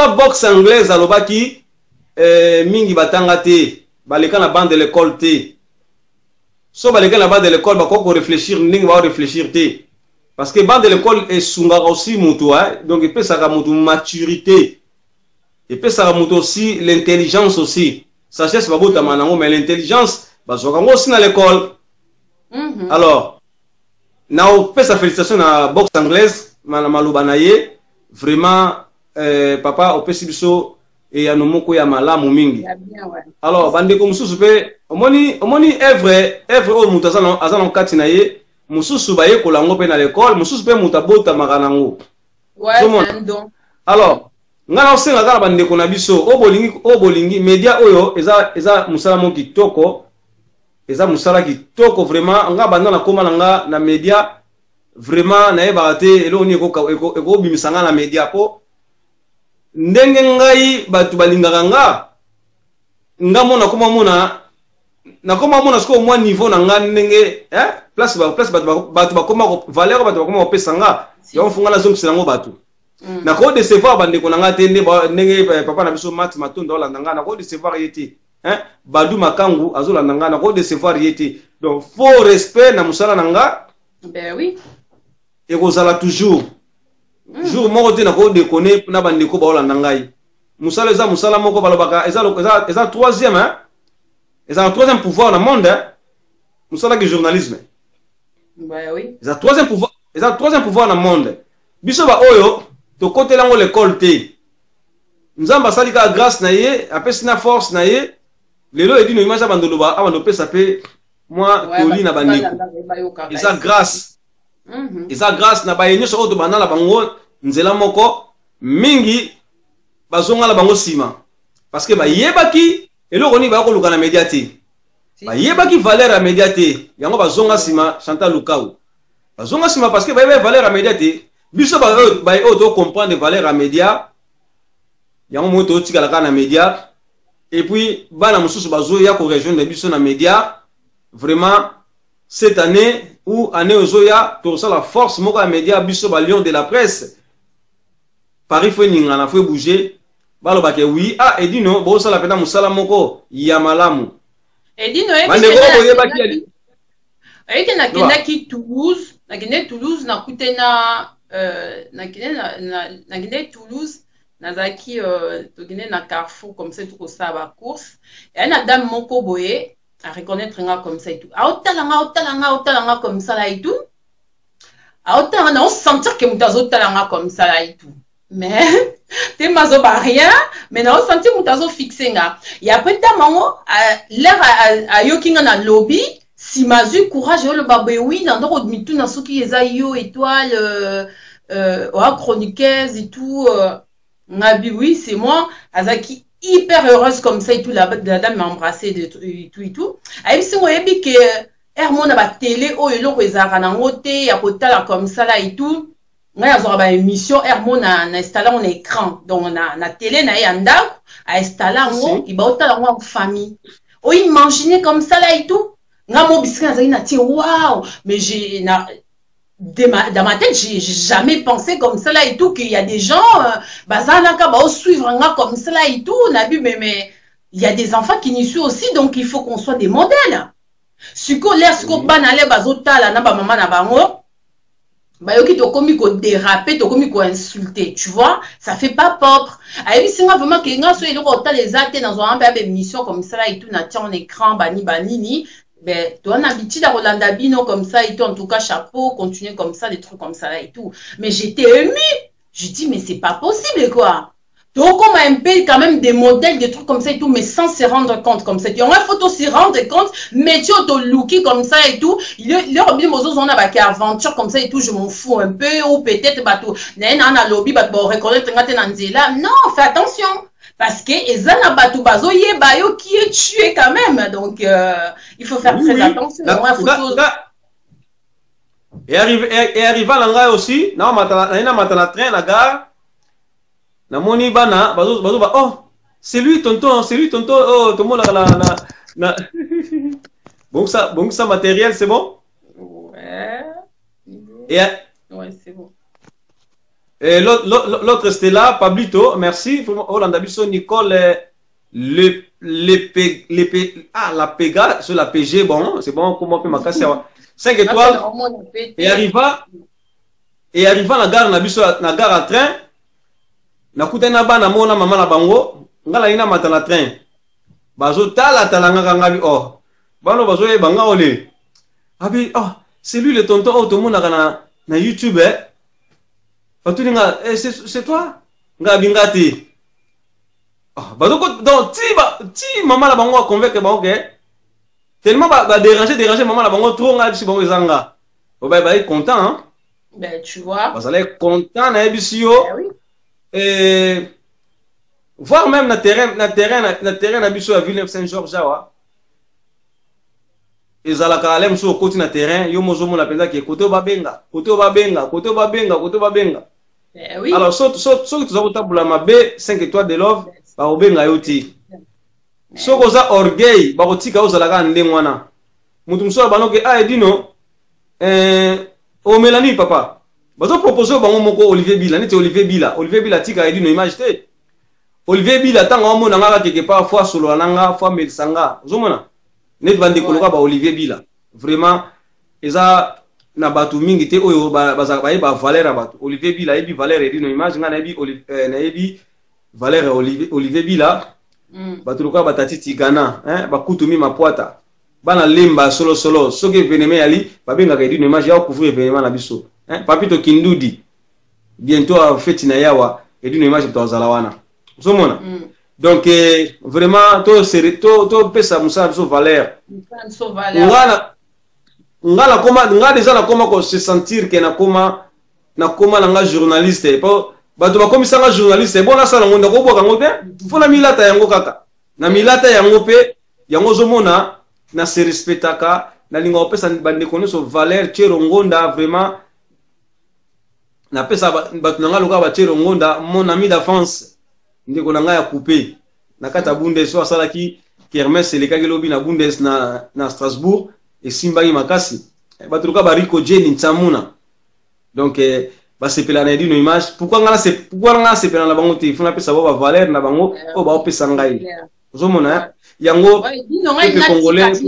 boxe anglaise alobaki mingi batanga te baleka na bande de l'école te so baleka na bande de l'école ba ko réfléchir ningi ba réfléchir te. Parce que bande de l'école est sunga aussi mutu, donc il peut ça mutu maturité, il peut ça mutu aussi l'intelligence aussi. Sagesse babo tamanango mais l'intelligence bazokango aussi dans l'école. Alors, na peut sa félicitation na boxe anglaise, maluba na ye, vraiment papa au pesibiso et ya nomoko ya malamu mingi. Alors bande ko mususu pe omoni œuvre o mutu azana kati na ye. Mususu baye kolango pe na l'école, mususu pe mutabota makanango. Ouais, c'est un don. Alors, ngana osenga kala bandeko na biso o bolingi media oyo eza musala mo kitoko eza musala kitoko vraiment nga banda na koma nga na media vraiment na yeba te elo ni eko bimisanga na media po ndenge ngai batu balingaka nga mona koma mona na koma mona siko mwa niveau na nga ndenge place batu bakoma valeur batu bakoma opesa nga ya mfunga na zongisa ngo batu na ko décevoir bandeko na nga te ndenge papa na biso Max Matonda olanda nga na ko décevoir yeti Badu Makangu azolanda nga na ko décevoir yeti donc faux respect na musala na nga ben oui et kozala toujours jour moko te na ko déconner na bandeko ba olanda ngai musala eza musala moko balobaka eza troisième eza le troisième pouvoir dans le monde musala que journalisme ben oui eza troisième pouvoir dans le monde biso ba oyo to côté lango l'école te nzamba salika grâce na ye apesi na force na ye lelo edi no image abandoloba pesa pe moi toli na bandeko eza grâce na bayenyo so to banala bango nzela moko mingi bazonga la bango sima parce que bayebaki eloko ni ba ko luka na media te bayebaki valeur ya media te yango bazonga sima Chantal Lukau bazonga sima parce que bayebe valeur ya media te biso ba to comprendre valeur à média yango moto tika la na média et puis bana mususu bazo ya ko rejoindre biso na média vraiment cette année ou année ozoya to ça la force moko à média biso ba lion de la presse Paris faut ninga na faut bouger balo ba ke oui edino bo ça la pena musala moko ya malamu edino ki Toulouse na kutena na Toulouse nazaki togene na Carrefour comme ça tout ça ba course et na dame moko boye à reconnaître nga comme ça et tout autalanga comme ça là et tout autalanga on sentir que mutazo talanga comme ça là et tout mais te mazo ba rien mais na on sentir mutazo fixer nga et après ta mango l'air à yokinga na lobby si mazu courage le babé oui dans d'autres mitu na soki eza yo étoile chroniqueuse et tout ngabi oui c'est moi azaki hyper heureuse comme ça et tout la dame m'a embrassé et tout ayi si moi yebi que hermona ba télé o eloko ezaka na ngote ya kotala comme ça là et tout nga azora ba émission hermona na installer un écran donc na télé na yanda a installer ngo il ba otala ngo en famille o imaginer comme ça là et tout nga mo bisika zali na ti waouh mais dans ma tête j'ai jamais pensé comme ça là et tout qu'il y a des gens bazanaka ba suivre nga comme ça là et tout nabi mais il y a des enfants qui n'y suivent aussi donc il faut qu'on soit des modèles siko l'air siko banale bazotala na ba maman na bango ba yoki to komi ko déraper to komi ko insulter tu vois ça fait pas propre ayi singa vraiment que nga so il ko ta les até dans un peu émission comme ça là et tout na tient en écran banini ben, tu as une habitude à Rolanda Bino comme ça et tout, en tout cas, chapeau, continuer comme ça, des trucs comme ça là et tout. Mais j'étais émue. Je dis, mais c'est pas possible, quoi. Donc, on m'a un peu quand même des modèles, des trucs comme ça et tout, mais sans se rendre compte comme ça. Il y a une photo se rendre compte, mais tu as looké comme ça et tout. Il y a bien on a une aventure comme ça et tout, je m'en fous un peu, ou peut-être, bah, tout, n'a lobby, bah, reconnaître, non, fais attention. Parce que ezana batu bazo yebayo qui est tué quand même donc il faut faire très attention et arriva langa aussi na matana train la gare na moni bana bazo oh c'est lui tonton oh tout le monde na bon ça matériel c'est bon ouais c'est bon. Et l'autre c'était là, Pablito, merci. Hollanda Bisso, Nicole, la Pega, sur la PG, bon, c'est bon, comment on peut m'acasser 5 étoiles. Et arriva la gare, na gare à train, na kutena ba na mona maman na bango, ngala ina mata na train. Bazo tala nga ngabi oh. Bano bazo e banga ole. Abi oh, c'est lui le tonton oh tout le monde na YouTube c'est toi nga bingati donc ti maman la bango convaincre bango tellement déranger maman la bango trop nga si bango ezanga ba content hein ben tu vois parce que content na ebisio et voire même na terrain na biso ya Villeneuve Saint-Georges awa ezalaka alem so koti na terrain yo mozomona penza ke kote babenga oui. Alors so tuza kotabula mabe 5 étoiles de love ba obenga yo ti so koza orgueil ba kotika ozalaka ndenge wana mutu mso banoke Edino o Mélanie papa bazo proposer bango moko Olivier Bila neti Olivier Bila tika Edino image te Olivier Bila tanga omona ngaka quelque part fois solo nanga fois Melisanga ozomona net bande koloka ba Olivier Bila vraiment eza na batu mingi te oyo baza ba valeur batu Olivier Bila ebi valeur Edino image ngana ebi valeur Olivier Bila batu loka batati Ghana bakutu mi mapoata bana lemba solo soki événement ali babengaka Edino image ya couvrir événement na biso Papito Kindudi bientôt a fête na yawa Edino image tozala wana ozomona donc vraiment to pesa musa biso valeur ngala déjà na koma ko se sentir que na koma nga journaliste po bato bakomisa nga journaliste bona sala ngonda ko boka ngote fona milata yango kaka na milata yango pe yango zomona na se respectaka na linga opesa bande koneso valeur Chero Ngonda vraiment na pesa bato nanga loka ba Chero Ngonda mon ami d'enfance ndeko nanga ya coupé na kata Bundes so salaki Kermesse lekaki lobi na Bundes na Strasbourg et Simbangi makasi bato loka ba Rico Jenny Ntamuna donc ba sepela na Edino image pourquoi ngana sepela na bango te funa pesa ba valeur na bango o ba opesa ngai ozomona yango pe congolais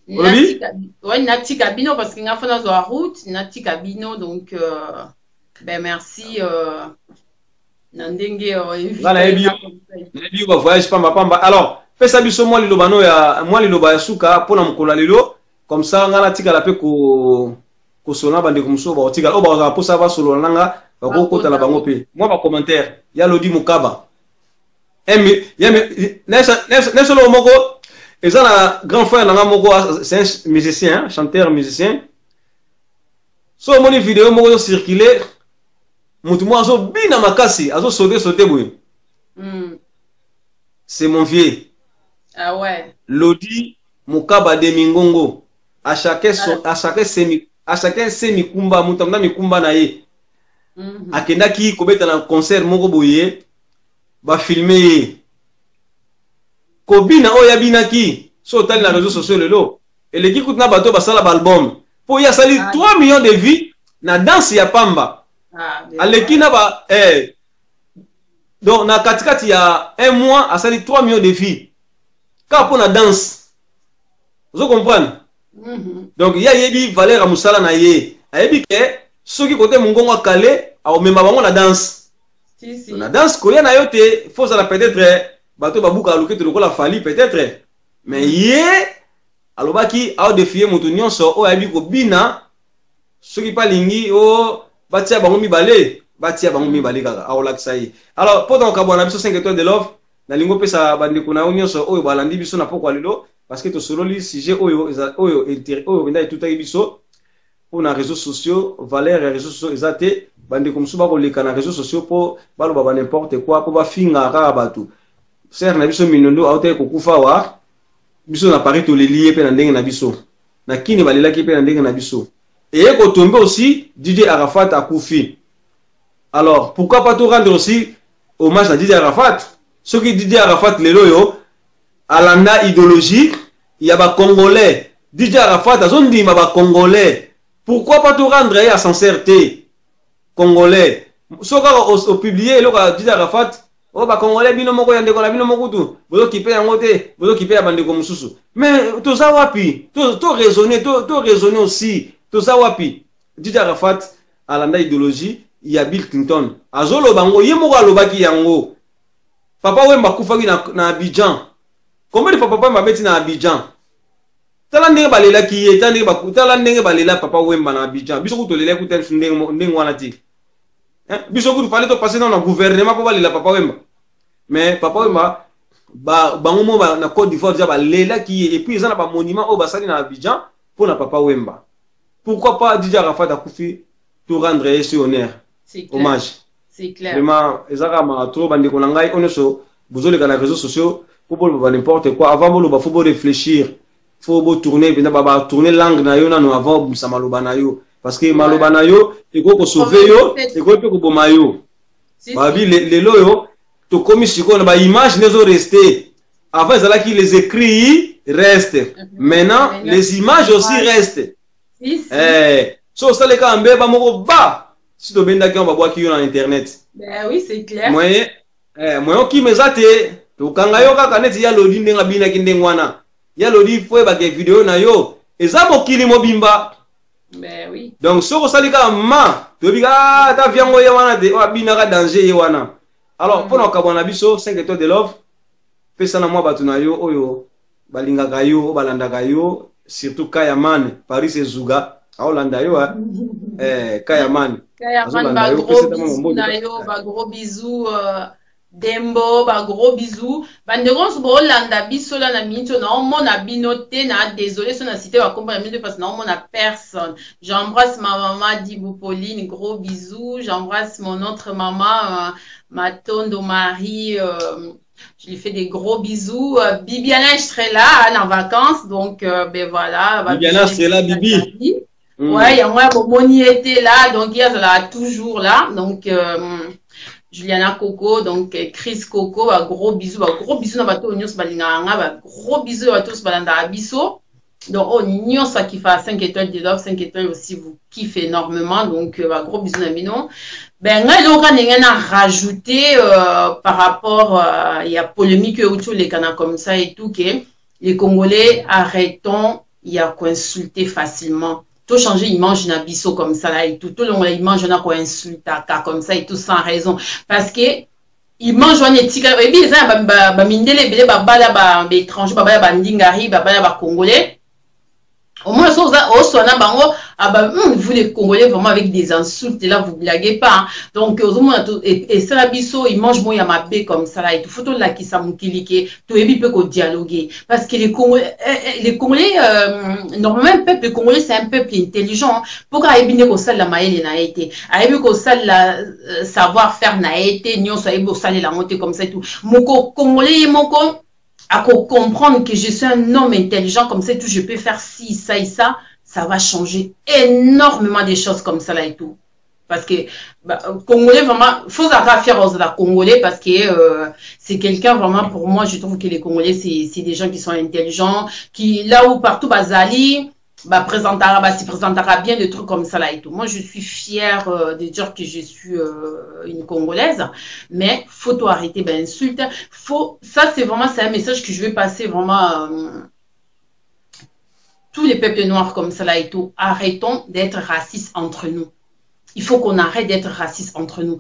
Nati Cabino parce qu'il y a fait dans la route Nati Cabino donc ben merci Nandenge ebi ba voyage pamba alors pesa biso moi lilobano ya moi liloba ya suka pona mukola lelo comme ça ngana tika la pe ko sona bande kumso ba tika o ba posa ba solo nanga ba ko kota la bango pe moi ba commentaire ya Lodi Mukaba nesa lo moko ezana grand frère nanga moko c'est un musicien chanteur musicien so moni vidéo moko circuler mutu mo azo bina makasi azo sauter boye c'est mon vieux ah ouais Lodi Mukaba de Mingongo à chacun semi kumba mutamna mikumba na ye akendaki kobeta na concert moko boye ba filmer kobina oya binaki so tali na réseaux sociaux lelo eleki kutna bato basala ba album po ya sali 3 millions de vues na danse ya pamba aleki na ba donc na katikati ya un mois asali 3 millions de vues ka po na danse vous comprenez donc ya yebi valeur musala na ye ayebi ke soki kote mungongo kale a omemba bango na danse na danse koya na yo te faut ça peut-être bato babuka aluke te lokola fali peut-être mais ye alobaki a défier mutu nyonso o ayebi ko bina soki pa lingi o batia bango mibale kaka a olakisa ye alors pendant ka bona biso 5 étoiles de love na lingo pesa bandeko na nyonso oyo balandi biso na poko lelo parce que to sololi sujet oyo benda tout ayi biso na réseaux sociaux valeur réseaux sociaux ezate bandeko musuba ko leka na réseaux sociaux po baloba ba n'importe quoi po ba finga ka batu ser na biso minondo auto ko kufa wa biso na Paris to lié pe na ndenge na biso na kini balelaki pe na ndenge na biso et ko tomber aussi DJ Arafat a kufi. Alors pourquoi pas tout rendre aussi hommage à DJ Arafat? Ce qui DJ Arafat lelo yo alanda idéologie il y a ba congolais DJ Arafat azondi ma ba congolais. Pourquoi pas tout rendre à sincérité congolais? Soka au publier le DJ Arafat o ba congolais bino moko yande ko na bino moko tu bozo kipe yango te bozo kipe ya bande ko mususu mais to za wapi to raisonner aussi to za wapi DJ Arafat alanda idéologie il y a Bill Clinton azolo bango yemo alobaki yango papa Wemba kufaki na Abidjan combien de papa mabeti na Abidjan tala ndenge balela ki ye tala ndenge balela papa Wemba na Abidjan biso kutolela kutel ndenge wana ti biso kutu fallait to passer dans le gouvernement pour balela papa Wemba mais papa Wemba bango mo na Côte d'Ivoire déjà balela ki ye et puis ils ont ba monument au basali na Abidjan pour na papa Wemba. Pourquoi pas DJ Arafat a kufi to rendre ce honneur hommage C'est clair. Vraiment, exactement, trop bandi konangai, on est sur, vous avez les réseaux sociaux, pour n'importe quoi. Avant, il faut réfléchir, il faut tourner, tourner langue na yo, avant, ça maloba na yo. Parce que maloba na yo, il faut sauver yo, il faut que boma yo. Babi, les loyo, to commis sur quoi, bah image ne sont restées. Avant, c'est là qui les écrits restent. Maintenant, les images aussi restent. So, ça les cas en bas, bah. Si tu as bien on va qui sur internet. Ben oui, c'est clair. Moi, qui me zate, to kangayo ka kanet ya lodi ndenga bina kindengwana. Ya lodi fwe ba ke vidéo na yo. Eza mokili mobimba. Ben oui. Donc soko salika ma, to biga ta viango ya wana de wa bina ka danger ya wana. Alors pour ka bwana biso 5 étoiles de love. Pesa na mwa batu na yo oyo balinga kayo, balanda kayo, surtout Kayaman, Paris et Zouga. Aolanda yo Kayaman. Kayaman, ba gros bisous na yo, ba gros bisous Dembo, ba gros bisous. Bandeko so Holanda biso la na minute na on a binoté na désolé son cité va comprendre parce que na on a personne. J'embrasse ma maman Dibou Pauline, gros bisous. J'embrasse mon autre maman ma tondo Marie je lui fais des gros bisous. Bibiana je serai là en vacances donc ben voilà, Bibiana serait là Bibi. Ouais, il y a moi Moni était là donc hier elle est toujours là donc Juliana Coco, donc Chris Coco, gros bisous na bato nyos balinganga, gros bisous à tous balanda abiso. Donc oh nyos ça qui fait 5 étoiles de love, 5 étoiles aussi vous kiffez énormément donc gros bisous na bino. Ben nga donc on a rajouté par rapport il y a polémique autour les canaux comme ça et tout que les Congolais arrêtons il y a qu'on insulter facilement. Tout changer, il mange un abisso comme ça là et tout. Tout le monde, il mange un quoi insulte comme ça et tout sans raison. Parce que, il mange un éthique. Et bien, ça, mindele, étranger, ndingari, congolais. Au moins, ça, vous les Congolais vraiment avec des insultes, et là, vous blaguez pas. Hein. Donc, et ça, l'abisso, il mange mon yamabé comme ça là et tout. Faut tout là qui s'amouki, tout et puis peut dialoguer. Parce que les Congolais, normalement, le peuple congolais, c'est un peuple intelligent. Pourquoi il y a ça la maïle n'a été? Il y a ça la savoir-faire n'a été, n'y a ça la montée comme ça et tout. Moko Congolais, moko. À comprendre que je suis un homme intelligent comme ça et tout, je peux faire ci, ça et ça, ça va changer énormément des choses comme ça là et tout. Parce que Congolais vraiment, faut avoir fier aux Congolais parce que c'est quelqu'un vraiment pour moi, je trouve que les Congolais c'est des gens qui sont intelligents, qui là où partout basali présentera bien des trucs comme ça là et tout. Moi je suis fière de dire que je suis une Congolaise, mais faut tout arrêter insulte. Ça c'est vraiment un message que je vais passer vraiment tous les peuples noirs comme ça là et tout. Arrêtons d'être racistes entre nous. Il faut qu'on arrête d'être racistes entre nous.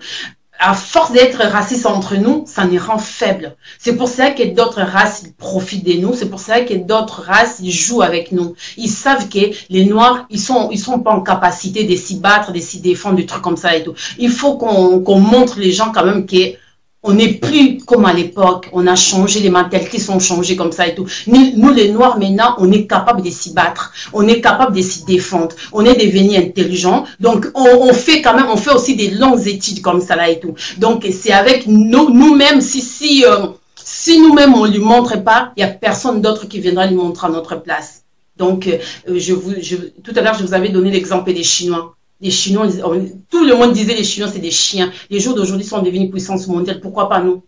À force d'être racistes entre nous, ça nous rend faibles. C'est pour ça que d'autres races profitent de nous. C'est pour ça que d'autres races jouent avec nous. Ils savent que les Noirs, ils sont pas en capacité de s'y battre, de s'y défendre, des trucs comme ça et tout. Il faut qu'on montre les gens quand même que on n'est plus comme à l'époque. On a changé, les mentalités sont changées comme ça et tout. Nous, les Noirs, maintenant, on est capable de s'y battre. On est capable de s'y défendre. On est devenus intelligents. Donc, on fait aussi des longues études comme ça là et tout. Donc, c'est avec nous-mêmes, si nous-mêmes, on ne lui montre pas, il n'y a personne d'autre qui viendra lui montrer à notre place. Donc, tout à l'heure, je vous avais donné l'exemple des Chinois. Les Chinois, tout le monde disait les Chinois c'est des chiens. Les jours d'aujourd'hui sont devenus puissance mondiale. Pourquoi pas nous?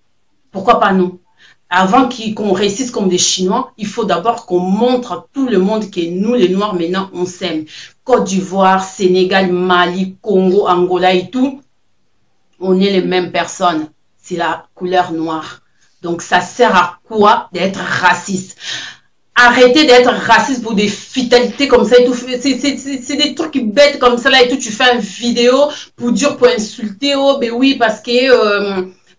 Pourquoi pas nous? Avant qu'on réussisse comme des Chinois, il faut d'abord qu'on montre à tout le monde que nous, les Noirs, maintenant, on s'aime. Côte d'Ivoire, Sénégal, Mali, Congo, Angola et tout, on est les mêmes personnes. C'est la couleur noire. Donc ça sert à quoi d'être raciste? Arrêtez d'être raciste pour des fatalités comme ça et tout. C'est des trucs bêtes comme ça là et tout. Tu fais une vidéo pour dire, pour insulter. Oh, ben oui, parce que,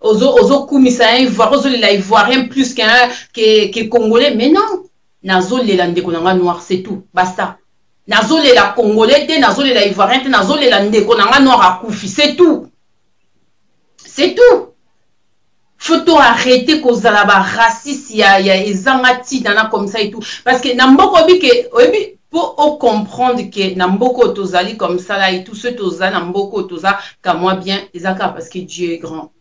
ozo kumisa ivoirien plus qu'un Congolais. Mais non. Nazo les landekonanga noir, c'est tout. Basta. Nazo les la Congolais, nazo les la ivoirien, nazo les landekonanga noir à Koufi. C'est tout. C'est tout. Faut arrêter cause de la raciste, il y a des angati dans comme ça et tout. Parce que n'importe que pour comprendre que Namboko Tozali comme ça là et tout ce Toza Namboko Toza qu'à moi bien Ezaka parce que Dieu est grand.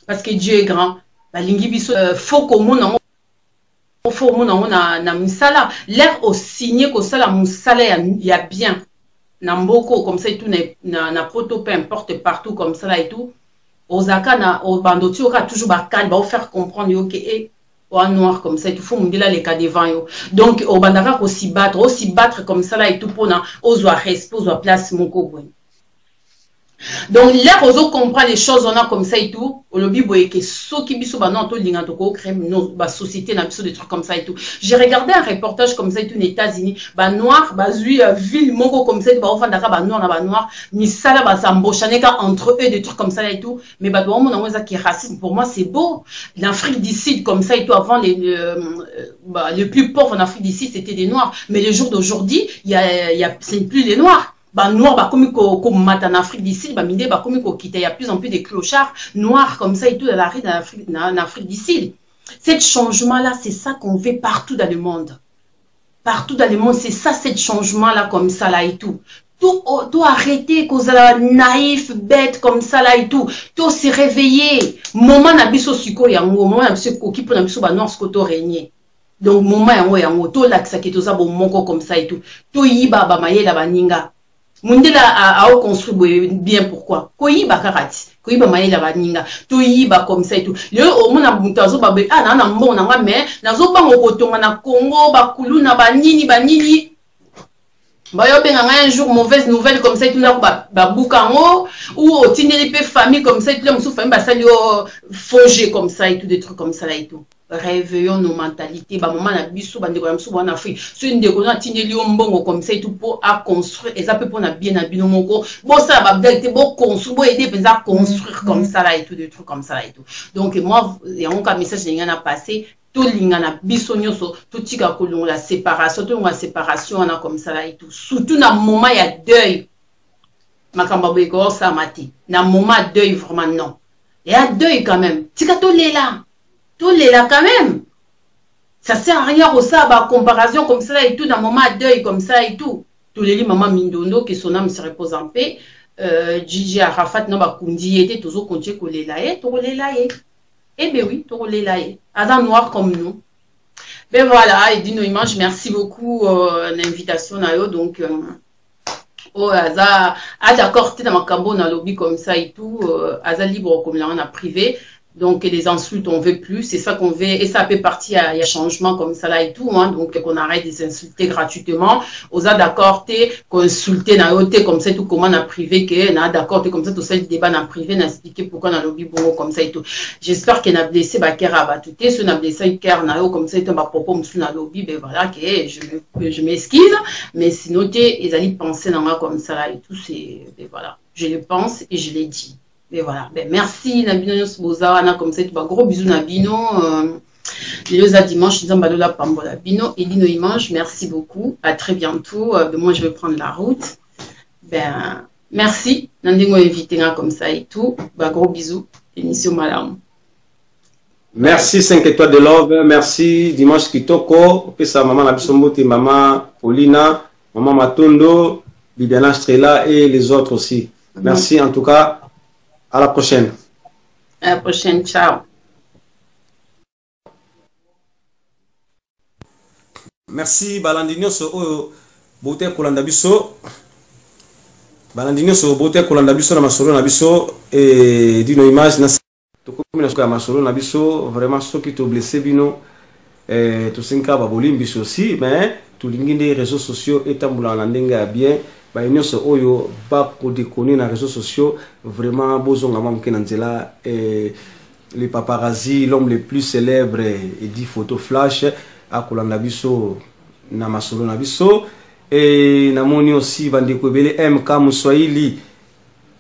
Parce que Dieu est grand. La lingi biso faut que mon faut mon na musala l'air au signé que ça la musala y a bien. Namboko comme ça et tout na poto peu importe partout comme ça là et tout. Ozaka na au bandoti oka toujours bakal ba faire comprendre yo que ou en noir comme ça, il faut me dire là les cas devant yo. Donc au bandara aussi battre comme ça là et tout pour na ozo respect ozo place mon cobo. Donc là ozo comprend les choses on a comme ça et tout. Au lobby boye que so ki biso ba non to linga to ko crème non ba société na biso des trucs comme ça et tout. J'ai regardé un reportage comme ça et tout aux États-Unis, ba noir ba zui ville moko comme ça ba ofandaka ba noir na ba noir, ni sala ba s'embauchaneka entre eux des trucs comme ça et tout. Mais ba doit mon ça qui est raciste pour moi c'est beau. L'Afrique du Sud comme ça et tout avant le plus pauvre en Afrique du Sud c'était des noirs, mais le jour d'aujourd'hui c'est plus des noirs. Bah noir bah comme en Afrique du Sud bah mine bah comme il y a plus en plus de clochards noirs comme ça et tout dans la rue en Afrique du Sud. Cet changement là c'est ça qu'on fait partout dans le monde. Partout dans le monde c'est ça cet changement là comme ça là et tout. Tout arrêter cause la naïf bête comme ça là et tout. Tout se réveiller. Moment na biso siko yango moment na biso koki pour na biso ba noir skoto régner. Donc moment yango to laksa ki to za bon moko comme ça et tout. To yiba ba mayela baninga. Mundela a construit bien pourquoi koyiba karati koyiba mayela baninga to yiba comme ça et tout le au mona mutazo ba ah na mbona nga mais nazo bango kotonga na Congo ba kuluna banini ba yo benga un jour mauvaise nouvelle comme ça et tout là ba bukango ou au tineli pe famille comme ça et tout là musu famille ba sali foger comme ça et tout des trucs comme ça là et tout. Réveillons nos mentalités ba maman na biso ba ndeko na biso en Afrique c'est une ndeko na tineli mbongo comme ça et tout pour à construire et ça peut pour na bien na bino moko bon ça ba bête bon construire bon aider à construire comme ça là et tout des trucs comme ça là et tout. Donc moi il y a un message qui a passé tout l'ingana biso nyoso tout tika kolongo la séparation tout la séparation on a comme ça là et tout surtout na moment il y a deuil makamba beko ça mati na moment deuil vraiment non il y a deuil quand même tika to lela tout les là quand même. Ça sert à rien au ça, bah, comparaison comme ça et tout, dans un moment de deuil comme ça et tout. Tous les maman Mindondo, que son âme se repose en paix. Gigi Arafat, non, bah, Kundi était toujours continué qu'on les laïe, tout les laïe. Eh bien oui, tout les laïe. Adam noir comme nous. Ben voilà, et Dino Image, merci beaucoup l'invitation à eux. Donc, oh, Aza, d'accord, tu es dans ma cambo, dans lobby comme ça et tout. Aza libre comme là, on a privé. Donc, les insultes, on ne veut plus. C'est ça qu'on veut. Et ça fait partie, il y a changement comme ça là et tout. Hein, donc, qu'on arrête de s'insulter gratuitement. On a d'accord, qu'on insulte, comme ça, tout comment on a privé, qu'on a d'accord, comme ça, tout ça, le débat dans privé, on a expliqué pourquoi on a lobby bon comme ça et tout. J'espère qu'il a blessé, bah, qu'il a battu. Si on a blessé, qu'il a comme ça, il a propos, on a lobby, ben voilà, que je m'excuse. Mais sinon, ils allaient penser dans moi comme ça là et tout. C'est, ben voilà. Je le pense et je l'ai dit. Mais voilà, ben merci Nabino Bozawana comme ça, gros bisous Nabino. Le dimanche, nous allons la Pambola Bino et Dino Image, merci beaucoup. À très bientôt. Moi, je vais prendre la route. Ben merci. Nandingo invité comme ça et tout. Ben, gros bisous. Émission Malam. Merci 5 étoiles de love. Merci Dimanche Kitoko. Pesa maman Nabisombote, maman Paulina, maman Matondo, Bibiana Strela et les autres aussi. Merci en tout cas. À la prochaine. À la prochaine. Ciao. Merci Balandinho so bote kolanda biso. Balandinho so bote kolanda biso na masolo na biso et Dino Image na to komi na masolo na biso vraiment ceux qui t'ont blessé bino to sinka ba bolim biso aussi mais to linginde réseaux sociaux etambula na ndenga bien. Bah, oyo ba ko déconner na réseaux sociaux vraiment bozonga mamke na nzela les paparazzi l'homme le plus célèbre et dit photo flash a kolanda biso na masolo na biso et namoni aussi bandeko belé MK Muswahili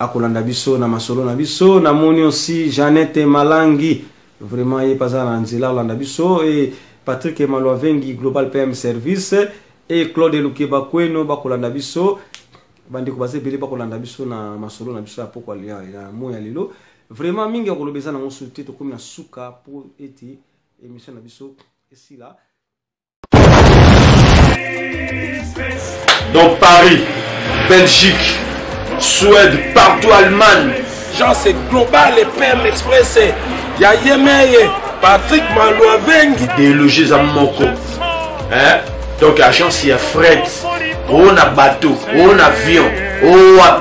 a kolanda biso na masolo na biso namoni aussi Jeannette Malangi vraiment y pas na nzela kolanda biso et Patrick Malwavengi Global PM Service et Claude Lukeba Kweno ba kolanda biso bandi ko base bele ba kolanda biso na masolo na biso apoko ya moya lelo vraiment mingi ko lobeza na ngosuté to komi na suka pour eti émission na biso ici là Donc Paris, Belgique, Suède, partout Allemagne. Genre c'est global et PM Express. Il y a Yemeye, Patrick Malouavengi. Idéologie à Moko. Hein? Donc agence il y a fret, on a bateau, on a avion, on a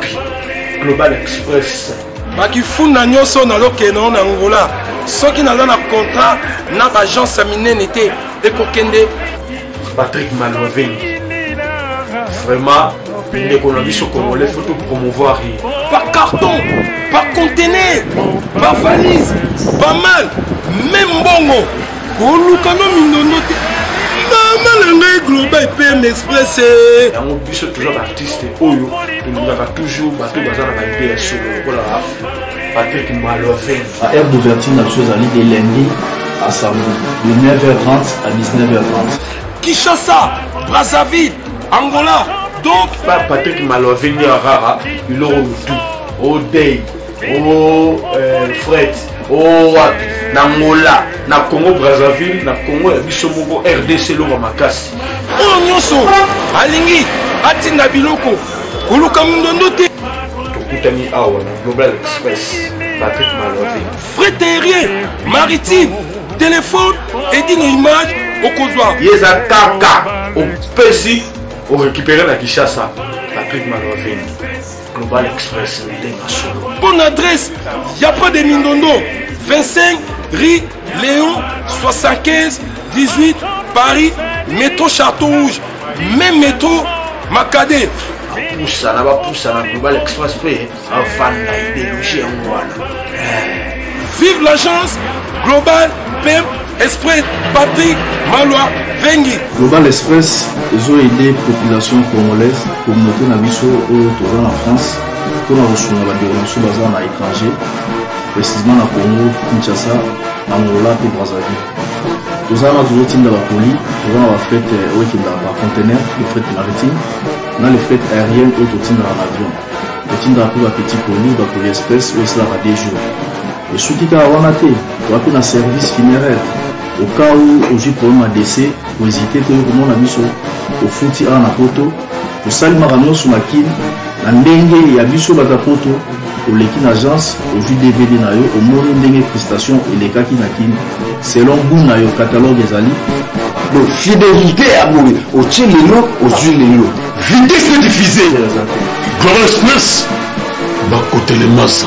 Global Express. Bakifuna nyonso na lokeno na Angola. Soki naza na contrat na agence minene te ekokende Patrick Malouavengi. Vraiment, l'économie sur Congolais, il faut tout promouvoir. Par carton, par conteneur, par valise, pas mal, même bongo. Kolukano mindono te. Maman Global PM Express. On dit toujours l'artiste Oyo, il a toujours battu dans la idée sur le Patrick Malouavengi. À aire d'ouverture, la chose à l'idée lundi à samedi, de 9h30 à 19h30. Kinshasa, Brazzaville, Angola. Donc, Patrick Malouavengi à Rara, il aura tout. Au Day, au Fred, au Angola, na Congo Brazzaville, na Congo Bisomoko, RDC Loma Makasi. Oh nyonso, alingi, atinda biloko, koluka mundondo te. Tokutani awa na Global Express, Patrick Malouavengi. Fret aérien, maritime, téléphone, Edino Image, au Kozwa. Yeza Kaka, au Pessi, au récupérer la Kinshasa, Patrick Malouavengi. Global Express, bonne adresse, il n'y a pas de Mindondo. 25 rue Léon 75 18 Paris, métro Château Rouge, même métro Macadé. Poussa na Global Express, avant d'idéologie en Rwanda. Vive l'agence Global PM Express Patrick Malouavengi. Global Express, ils ont aidé la population congolaise, communauté Nabiso au en France, pour la reçoit la déronation basée à l'étranger, précisément à Congo, Kinshasa, Angola et Brazzaville. Nous avons toujours été dans la poli, nous avons fait un conteneur, le fret maritime, dans les fret aériens et tout dans l'avion. Nous avons fait un petit poli, la poli express, où cela va des jours. Et ce qui est à Wanate, nous avons fait un service funéraire. Au cas où j'ai problème à décès, pour hésiter, comment on a mis au fouti à la poto, pour saluer Marano sur la kin, la dengue et à biso batapoto, au l'équipe agence, au jus DVD nayo, au mono dengue prestation et les kaki nakin, selon goût nayo catalogue des ali. Donc fidélité à mourir, au tchelino, au julino. Vitesse diffusée. Global Express, bah côté les masses.